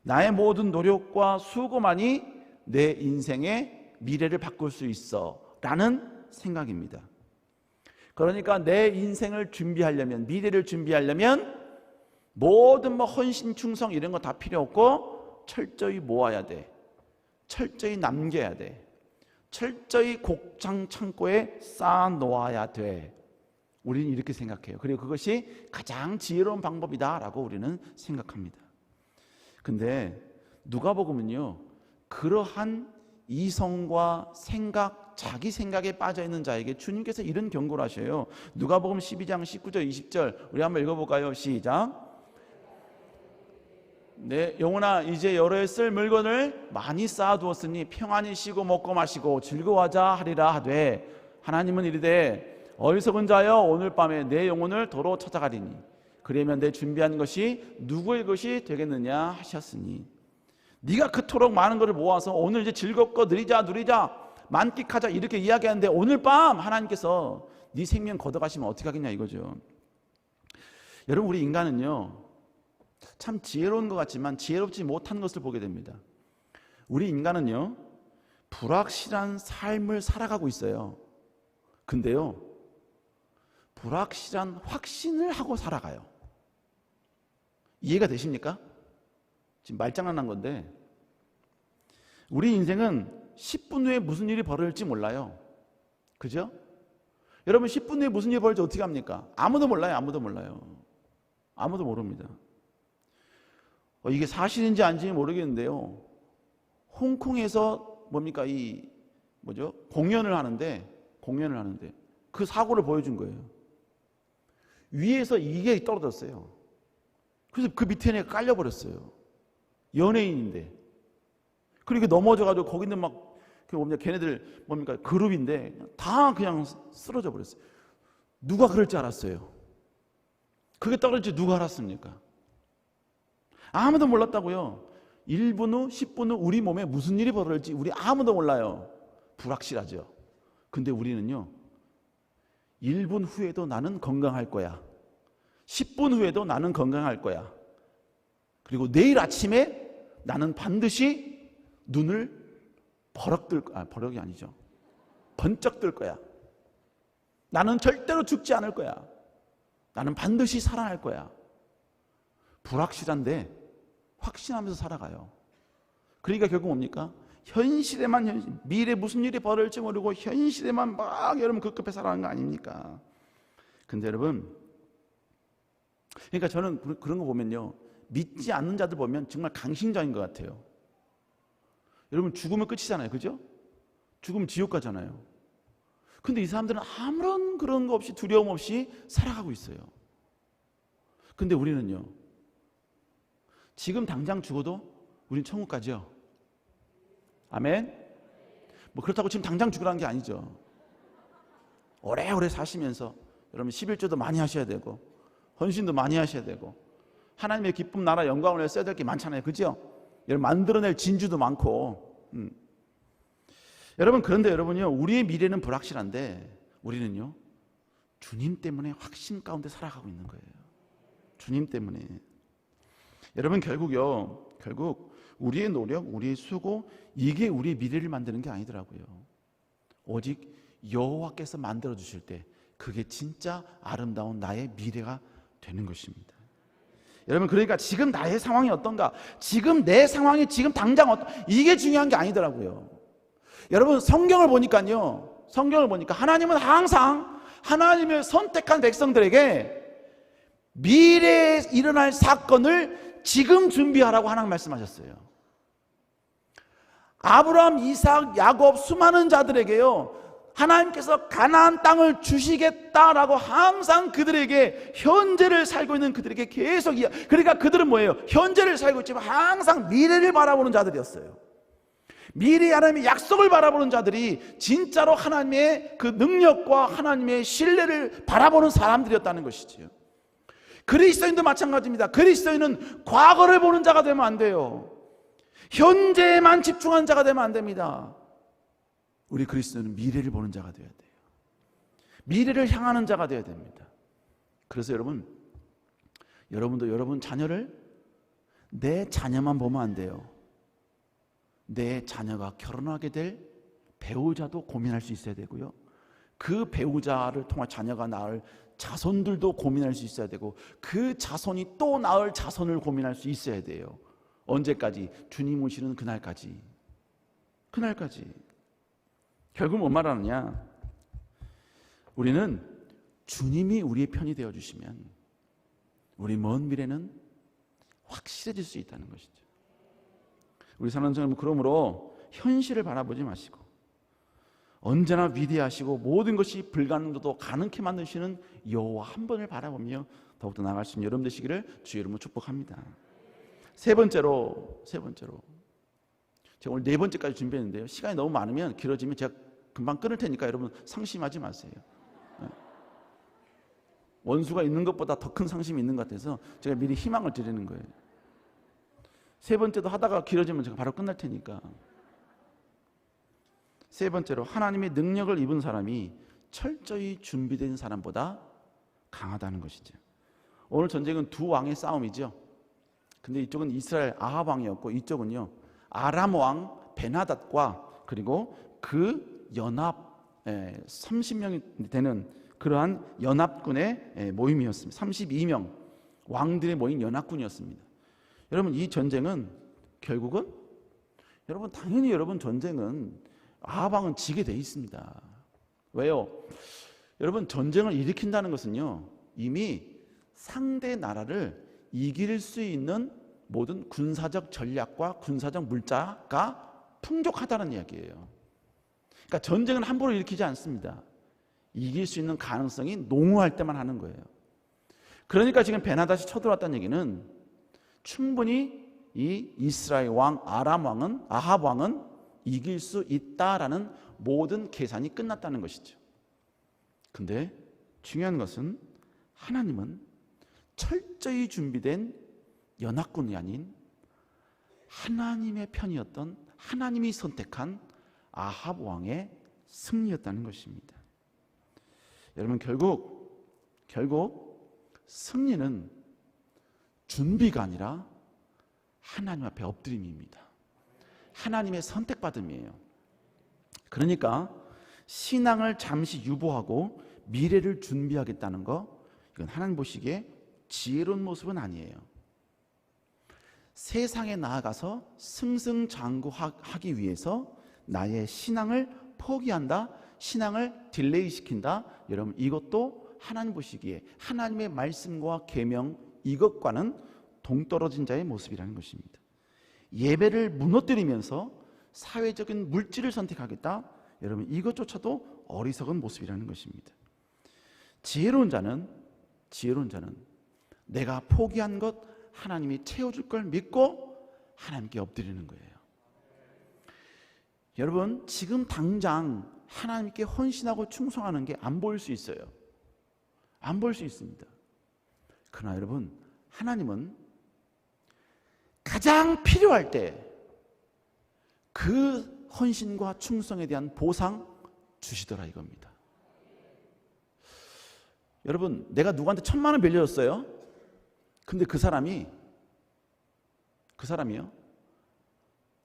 나의 모든 노력과 수고만이 내 인생의 미래를 바꿀 수 있어 라는 생각입니다. 그러니까 내 인생을 준비하려면, 미래를 준비하려면 모든 헌신, 충성 이런 거 다 필요 없고 철저히 모아야 돼. 철저히 남겨야 돼. 철저히 곡장 창고에 쌓아 놓아야 돼. 우리는 이렇게 생각해요. 그리고 그것이 가장 지혜로운 방법이다라고 우리는 생각합니다. 근데 누가복음은요, 그러한 이성과 생각, 자기 생각에 빠져있는 자에게 주님께서 이런 경고를 하셔요. 누가복음 12장 19절 20절 우리 한번 읽어볼까요? 시작. 내 영혼아, 이제 여러 해 쓸 물건을 많이 쌓아두었으니 평안히 쉬고 먹고 마시고 즐거워하자 하리라 하되, 하나님은 이르되 어리석은 자여, 오늘 밤에 내 영혼을 도로 찾아가리니 그러면 내 준비한 것이 누구의 것이 되겠느냐 하셨으니, 네가 그토록 많은 것을 모아서 오늘 이제 즐겁고 누리자 만끽하자 이렇게 이야기하는데, 오늘 밤 하나님께서 네 생명 걷어가시면 어떻게 하겠냐 이거죠. 여러분, 우리 인간은요 참 지혜로운 것 같지만 지혜롭지 못한 것을 보게 됩니다. 우리 인간은요 불확실한 삶을 살아가고 있어요. 근데요 불확실한 확신을 하고 살아가요. 이해가 되십니까? 지금 말장난한 건데, 우리 인생은 10분 후에 무슨 일이 벌어질지 몰라요. 그죠? 여러분, 10분 후에 무슨 일이 벌어질지 어떻게 합니까? 아무도 몰라요. 아무도 모릅니다. 이게 사실인지 아닌지 모르겠는데요, 홍콩에서 공연을 하는데 그 사고를 보여준 거예요. 위에서 이게 떨어졌어요. 그래서 그 밑에 애가 깔려버렸어요. 연예인인데. 그리고 넘어져가지고 거기 있는 걔네들 그룹인데 다 그냥 쓰러져 버렸어요. 누가 그럴 줄 알았어요? 그게 떨어질지 누가 알았습니까? 아무도 몰랐다고요. 1분 후, 10분 후 우리 몸에 무슨 일이 벌어질지 우리 아무도 몰라요. 불확실하죠. 근데 우리는요 1분 후에도 나는 건강할 거야, 10분 후에도 나는 건강할 거야, 그리고 내일 아침에 나는 반드시 눈을 번쩍 뜰 거야. 나는 절대로 죽지 않을 거야. 나는 반드시 살아날 거야. 불확실한데 확신하면서 살아가요. 그러니까 결국 뭡니까? 현실에만 미래에 무슨 일이 벌어질지 모르고 현실에만 여러분 급급해 살아가는 거 아닙니까? 근데 여러분, 그러니까 저는 그런 거 보면요, 믿지 않는 자들 보면 정말 강심장인 것 같아요. 여러분, 죽으면 끝이잖아요. 그죠? 죽으면 지옥 가잖아요. 근데 이 사람들은 아무런 그런 거 없이, 두려움 없이 살아가고 있어요. 근데 우리는요, 지금 당장 죽어도 우린 천국 가죠. 아멘? 그렇다고 지금 당장 죽으라는 게 아니죠. 오래오래 사시면서 여러분 11조도 많이 하셔야 되고 헌신도 많이 하셔야 되고 하나님의 기쁨, 나라, 영광을 위해 써야 될 게 많잖아요. 그죠? 여러분, 만들어낼 진주도 많고. 여러분, 그런데 여러분요, 우리의 미래는 불확실한데 우리는요 주님 때문에 확신 가운데 살아가고 있는 거예요. 주님 때문에. 여러분, 결국 우리의 노력, 우리의 수고, 이게 우리의 미래를 만드는 게 아니더라고요. 오직 여호와께서 만들어 주실 때 그게 진짜 아름다운 나의 미래가 되는 것입니다. 여러분, 그러니까 지금 나의 상황이 어떤가, 지금 내 상황이 지금 당장 이게 중요한 게 아니더라고요. 여러분, 성경을 보니까 하나님은 항상 하나님의 선택한 백성들에게 미래에 일어날 사건을 지금 준비하라고 하나님 말씀하셨어요. 아브라함, 이삭, 야곱 수많은 자들에게요, 하나님께서 가나안 땅을 주시겠다라고 항상 그들에게, 현재를 살고 있는 그들에게 계속 그러니까 그들은 뭐예요? 현재를 살고 있지만 항상 미래를 바라보는 자들이었어요. 미래의 하나님의 약속을 바라보는 자들이 진짜로 하나님의 그 능력과 하나님의 신뢰를 바라보는 사람들이었다는 것이지요. 그리스도인도 마찬가지입니다. 그리스도인은 과거를 보는 자가 되면 안 돼요. 현재에만 집중하는 자가 되면 안 됩니다. 우리 그리스도인은 미래를 보는 자가 되어야 돼요. 미래를 향하는 자가 되어야 됩니다. 그래서 여러분도 여러분 자녀를 내 자녀만 보면 안 돼요. 내 자녀가 결혼하게 될 배우자도 고민할 수 있어야 되고요, 그 배우자를 통해 자녀가 낳을 자손들도 고민할 수 있어야 되고, 그 자손이 또 낳을 자손을 고민할 수 있어야 돼요. 언제까지? 주님 오시는 그날까지. 결국 뭔 말하느냐, 우리는 주님이 우리의 편이 되어주시면 우리 먼 미래는 확실해질 수 있다는 것이죠. 우리 사랑하는 여러분, 그러므로 현실을 바라보지 마시고 언제나 위대하시고 모든 것이 불가능도 가능케 만드시는 여호와 한 분을 바라보며 더욱더 나아갈 수 있는 여러분 되시기를 주의 이름으로 축복합니다. 세 번째로 제가 오늘 네 번째까지 준비했는데요, 시간이 너무 많으면 길어지면 제가 금방 끊을 테니까 여러분 상심하지 마세요. 원수가 있는 것보다 더 큰 상심이 있는 것 같아서 제가 미리 희망을 드리는 거예요. 세 번째도 하다가 길어지면 제가 바로 끝날 테니까. 세 번째로, 하나님의 능력을 입은 사람이 철저히 준비된 사람보다 강하다는 것이죠. 오늘 전쟁은 두 왕의 싸움이죠. 근데 이쪽은 이스라엘 아합 왕이었고 이쪽은요 아람 왕 베나닷과 그리고 그 연합 30명이 되는 그러한 연합군의 모임이었습니다. 32명 왕들의 모인 연합군이었습니다. 여러분, 이 전쟁은 결국은 여러분 당연히 여러분 전쟁은 아합 왕은 지게 돼 있습니다. 왜요? 여러분, 전쟁을 일으킨다는 것은요 이미 상대 나라를 이길 수 있는 모든 군사적 전략과 군사적 물자가 풍족하다는 이야기예요. 그러니까 전쟁은 함부로 일으키지 않습니다. 이길 수 있는 가능성이 농후할 때만 하는 거예요. 그러니까 지금 베나닷이 쳐들어왔다는 얘기는 충분히 이 이스라엘 왕 아람 왕은 아합 왕은 이길 수 있다라는 모든 계산이 끝났다는 것이죠. 근데 중요한 것은 하나님은 철저히 준비된 연합군이 아닌 하나님의 편이었던 하나님이 선택한 아합 왕의 승리였다는 것입니다. 여러분, 결국 승리는 준비가 아니라 하나님 앞에 엎드림입니다. 하나님의 선택받음이에요. 그러니까 신앙을 잠시 유보하고 미래를 준비하겠다는 거, 이건 하나님 보시기에 지혜로운 모습은 아니에요. 세상에 나아가서 승승장구하기 위해서 나의 신앙을 포기한다, 신앙을 딜레이 시킨다. 여러분, 이것도 하나님 보시기에 하나님의 말씀과 계명, 이것과는 동떨어진 자의 모습이라는 것입니다. 예배를 무너뜨리면서 사회적인 물질을 선택하겠다. 여러분, 이것조차도 어리석은 모습이라는 것입니다. 지혜로운 자는 내가 포기한 것 하나님이 채워줄 걸 믿고 하나님께 엎드리는 거예요. 여러분, 지금 당장 하나님께 헌신하고 충성하는 게 안 보일 수 있어요. 안 보일 수 있습니다. 그러나 여러분, 하나님은 가장 필요할 때 그 헌신과 충성에 대한 보상 주시더라 이겁니다. 여러분, 내가 누구한테 1,000만 원 빌려줬어요. 근데 그 사람이요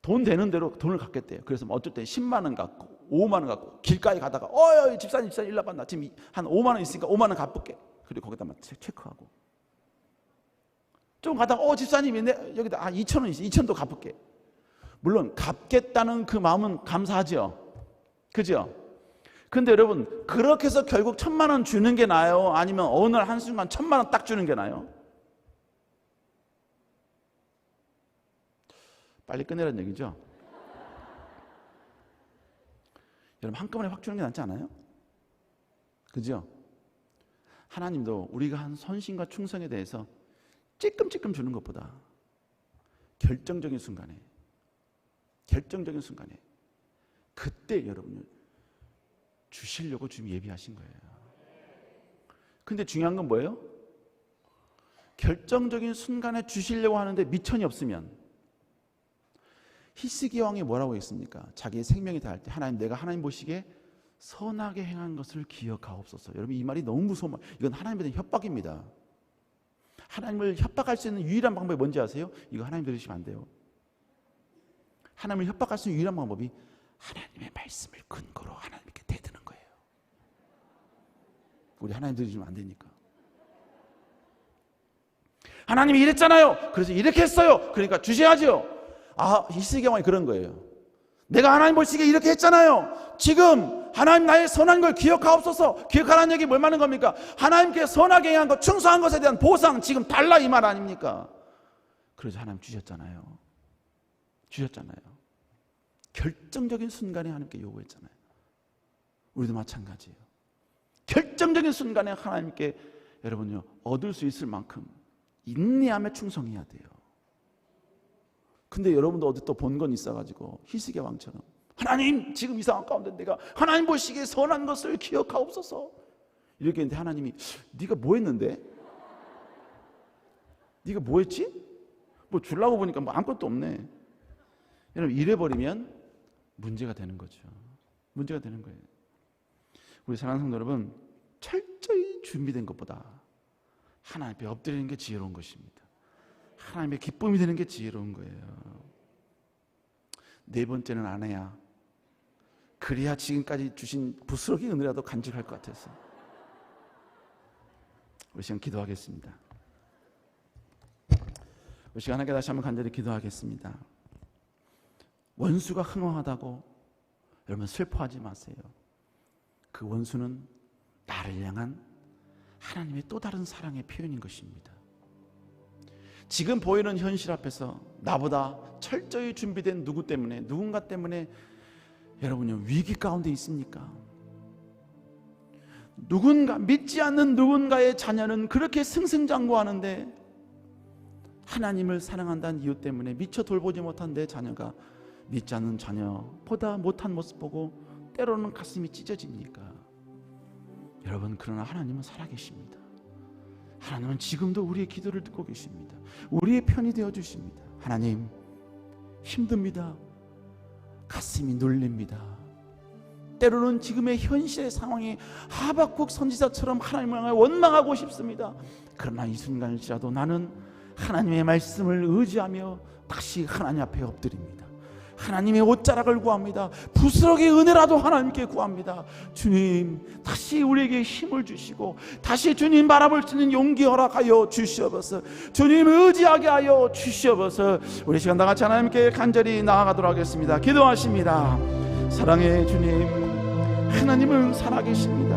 돈 되는 대로 돈을 갚겠대요. 그래서 어쩔 때 10만 원 갖고 5만 원 갖고 길가에 가다가 집사님 일로 와봐, 나 지금 한 5만 원 있으니까 5만 원 갚을게. 그리고 거기다 막 체크하고 좀 가다가 집사님 여기다 2천 원 있어, 2천도 갚을게. 물론 갚겠다는 그 마음은 감사하죠. 그죠? 근데 여러분, 그렇게 해서 결국 1,000만 원 주는 게 나아요? 아니면 어느 날 한순간 1,000만 원 딱 주는 게 나아요? 빨리 끝내라는 얘기죠. 여러분, 한꺼번에 확 주는 게 낫지 않아요? 그죠? 하나님도 우리가 한 헌신과 충성에 대해서 찔끔찔끔 주는 것보다 결정적인 순간에 그때 여러분을 주시려고 주님 예비하신 거예요. 근데 중요한 건 뭐예요? 결정적인 순간에 주시려고 하는데 미천이 없으면, 히스기 왕이 뭐라고 했습니까? 자기의 생명이 다할 때 하나님, 내가 하나님 보시기에 선하게 행한 것을 기억하옵소서. 여러분, 이 말이 너무 무서운 말. 이건 하나님에 대한 협박입니다. 하나님을 협박할 수 있는 유일한 방법이 뭔지 아세요? 이거 하나님 들으시면 안 돼요. 하나님을 협박할 수 있는 유일한 방법이 하나님의 말씀을 근거로 하나님께 대드는 거예요. 우리 하나님 들으시면 안 되니까. 하나님이 이랬잖아요. 그래서 이렇게 했어요. 그러니까 주셔야죠. 히스기 왕이 그런 거예요. 내가 하나님 보시기에 이렇게 했잖아요. 지금 하나님 나의 선한 걸 기억하옵소서. 기억하라는 얘기 뭘 말하는 겁니까? 하나님께 선하게 행한 것, 충성한 것에 대한 보상 지금 달라 이 말 아닙니까? 그래서 하나님 주셨잖아요. 결정적인 순간에 하나님께 요구했잖아요. 우리도 마찬가지예요. 결정적인 순간에 하나님께 여러분요 얻을 수 있을 만큼 인내하며 충성해야 돼요. 근데 여러분도 어디 또 본 건 있어가지고 희식의 왕처럼 하나님 지금 이 상황 가운데 내가 하나님 보시기에 선한 것을 기억하옵소서 이렇게 했는데 하나님이 네가 뭐 했는데? 네가 뭐 했지? 뭐 주려고 보니까 뭐 아무것도 없네. 여러분 이래버리면 문제가 되는 거죠. 문제가 되는 거예요. 우리 사랑하는 성도 여러분, 철저히 준비된 것보다 하나님 앞에 엎드리는 게 지혜로운 것입니다. 하나님의 기쁨이 되는 게 지혜로운 거예요. 네 번째는 안 해야, 그래야 지금까지 주신 부스러기 은혜라도 간직할 것 같아서. 우리 시간 기도하겠습니다. 우리 시간 하나님께 다시 한번 간절히 기도하겠습니다. 원수가 흥황하다고 여러분 슬퍼하지 마세요. 그 원수는 나를 향한 하나님의 또 다른 사랑의 표현인 것입니다. 지금 보이는 현실 앞에서 나보다 철저히 준비된 누구 때문에, 누군가 때문에 여러분요 위기 가운데 있습니까? 누군가, 믿지 않는 누군가의 자녀는 그렇게 승승장구하는데 하나님을 사랑한다는 이유 때문에 미처 돌보지 못한 내 자녀가 믿지 않는 자녀보다 못한 모습 보고 때로는 가슴이 찢어집니까? 여러분, 그러나 하나님은 살아계십니다. 하나님은 지금도 우리의 기도를 듣고 계십니다. 우리의 편이 되어주십니다. 하나님, 힘듭니다. 가슴이 눌립니다. 때로는 지금의 현실의 상황이 하박국 선지자처럼 하나님을 향해 원망하고 싶습니다. 그러나 이 순간일지라도 나는 하나님의 말씀을 의지하며 다시 하나님 앞에 엎드립니다. 하나님의 옷자락을 구합니다. 부스러기 은혜라도 하나님께 구합니다. 주님, 다시 우리에게 힘을 주시고 다시 주님 바라볼 수 있는 용기 허락하여 주시옵소서. 주님 의지하게 하여 주시옵소서. 우리 시간 다 같이 하나님께 간절히 나아가도록 하겠습니다. 기도하십니다. 사랑의 주님, 하나님은 살아계십니다.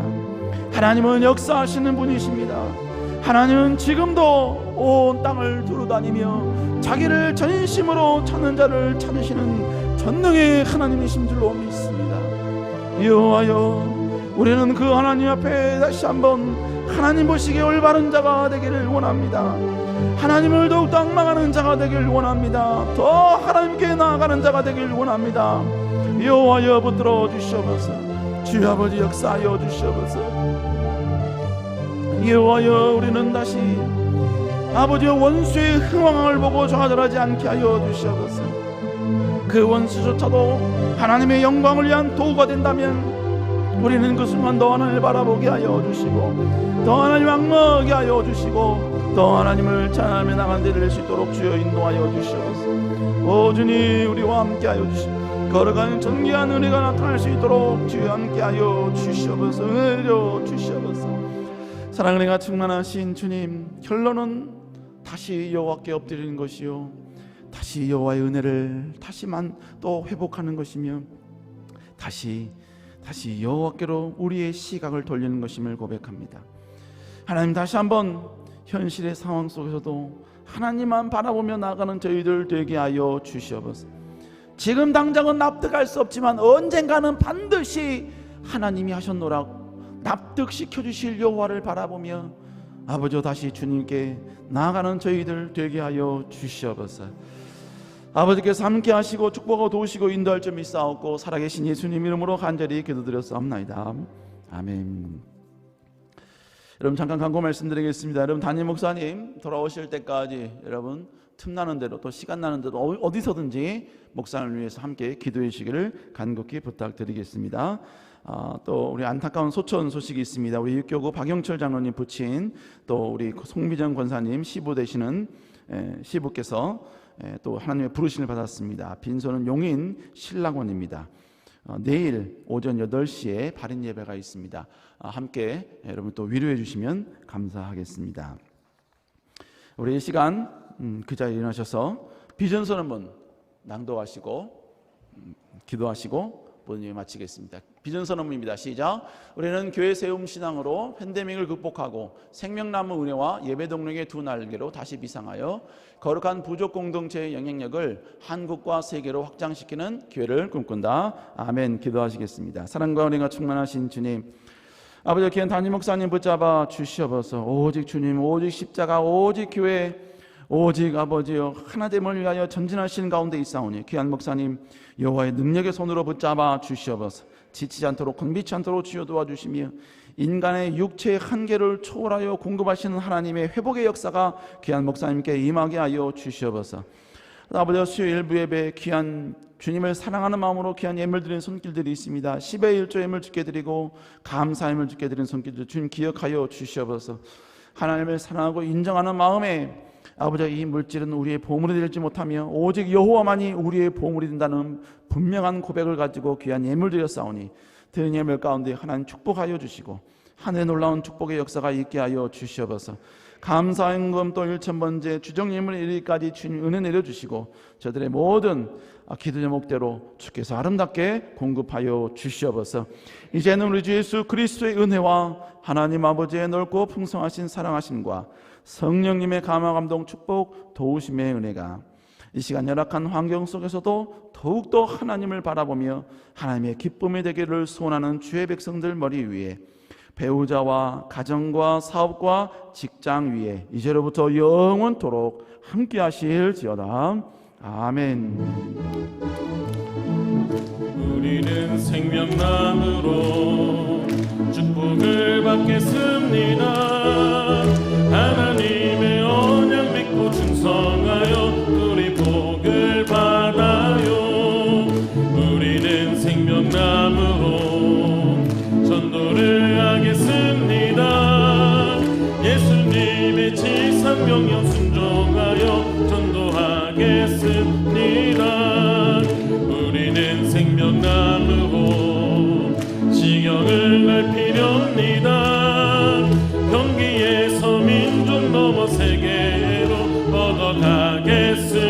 하나님은 역사하시는 분이십니다. 하나님은 지금도 온 땅을 두루다니며 자기를 전심으로 찾는 자를 찾으시는 전능의 하나님이신 줄로 믿습니다. 여호와여, 우리는 그 하나님 앞에 다시 한번 하나님 보시기에 올바른 자가 되기를 원합니다. 하나님을 더욱더 앙망하는 자가 되기를 원합니다. 더 하나님께 나아가는 자가 되기를 원합니다. 여호와여, 붙들어 주시옵소서. 주여 아버지, 역사하여 주시옵소서. 여호와여, 우리는 다시 아버지의 원수의 흥황을 보고 좌절하지 않게 하여 주시옵소서. 그 원수조차도 하나님의 영광을 위한 도구가 된다면 우리는 그 순간 더 하나님을 바라보게 하여 주시고 더 하나님 악망하게 하여 주시고 더 하나님을 찬양하며 나간 데를 낼 수 있도록 주여 인도하여 주시옵소서. 오 주님, 우리와 함께 하여 주시고 걸어가는 존귀한 은혜가 나타날 수 있도록 주여 함께 하여 주시옵소서. 은혜로 주시옵소서. 사랑의 은혜가 충만하신 주님, 결론은 다시 여호와께 엎드리는 것이요, 다시 여호와의 은혜를 다시만 또 회복하는 것이며 다시 여호와께로 우리의 시각을 돌리는 것임을 고백합니다. 하나님, 다시 한번 현실의 상황 속에서도 하나님만 바라보며 나아가는 저희들 되게 하여 주시옵소서. 지금 당장은 납득할 수 없지만 언젠가는 반드시 하나님이 하셨노라 납득시켜 주실 여호와를 바라보며 아버지 다시 주님께 나아가는 저희들 되게 하여 주시옵소서. 아버지께서 함께 하시고 축복하고 도우시고 인도할 점이 있사옵고 살아계신 예수님 이름으로 간절히 기도드렸사옵나이다. 아멘. 여러분, 잠깐 광고 말씀드리겠습니다. 여러분, 담임 목사님 돌아오실 때까지 여러분 틈나는 대로 또 시간 나는 대로 어디서든지 목사를 위해서 함께 기도해 주시기를 간곡히 부탁드리겠습니다. 또 우리 안타까운 소천 소식이 있습니다. 우리 육교구 박영철 장로님 부친 또 우리 송미정 권사님 시부 되시는 시부께서 또 하나님의 부르심을 받았습니다. 빈소는 용인 신랑원입니다. 내일 오전 8시에 발인 예배가 있습니다. 함께 여러분 또 위로해 주시면 감사하겠습니다. 우리 이 시간 그 자리에 일어나셔서 비전선 한번 낭독하시고 기도하시고 본인이 마치겠습니다. 비전선언입니다. 시작. 우리는 교회 세움 신앙으로 팬데믹을 극복하고 생명나무 은혜와 예배 동력의 두 날개로 다시 비상하여 거룩한 부족 공동체의 영향력을 한국과 세계로 확장시키는 교회를 꿈꾼다. 아멘. 기도하시겠습니다. 사랑과 은혜가 충만하신 주님, 아버지 귀한 담임 목사님 붙잡아 주시옵소서. 오직 주님, 오직 십자가, 오직 교회, 오직 아버지여 하나됨을 위하여 전진하시는 가운데 있사오니 귀한 목사님 여호와의 능력의 손으로 붙잡아 주시옵소서. 지치지 않도록 건비치 않도록 주여 도와주시며 인간의 육체의 한계를 초월하여 공급하시는 하나님의 회복의 역사가 귀한 목사님께 임하게 하여 주시옵소서. 아버지 수요 일부 예배 귀한 주님을 사랑하는 마음으로 귀한 예물 드리는 손길들이 있습니다. 10의 1조 예물 주께 드리고 감사 예물 주께 드리는 손길들 주님 기억하여 주시옵소서. 하나님을 사랑하고 인정하는 마음에 아버지 이 물질은 우리의 보물이 되지 못하며 오직 여호와만이 우리의 보물이 된다는 분명한 고백을 가지고 귀한 예물 드렸사오니 드린 예물 가운데 하나님 축복하여 주시고 하늘의 놀라운 축복의 역사가 있게 하여 주시옵소서. 감사헌금 또 1,000번째 주정 예물 이르기까지 주님 은혜 내려주시고 저들의 모든 기도 제목대로 주께서 아름답게 공급하여 주시옵소서. 이제는 우리 주 예수 그리스도의 은혜와 하나님 아버지의 넓고 풍성하신 사랑하심과 성령님의 감화 감동 축복 도우심의 은혜가 이 시간 열악한 환경 속에서도 더욱더 하나님을 바라보며 하나님의 기쁨이 되기를 소원하는 주의 백성들 머리 위에 배우자와 가정과 사업과 직장 위에 이제로부터 영원토록 함께 하실지어다. 아멘. 우리는 생명나무로 축복을 받겠습니다. 하나님의 언약 믿고 충성하여 우리 복을 받아요. 우리는 생명나무로 전도를 하겠습니다. 예수님의 지상명령 순종하여 전도하겠습니다. 우리는 생명나무로 지경을 넓히렵니다. 경기에서 민족 넘어 세계로 뻗어가겠습니다.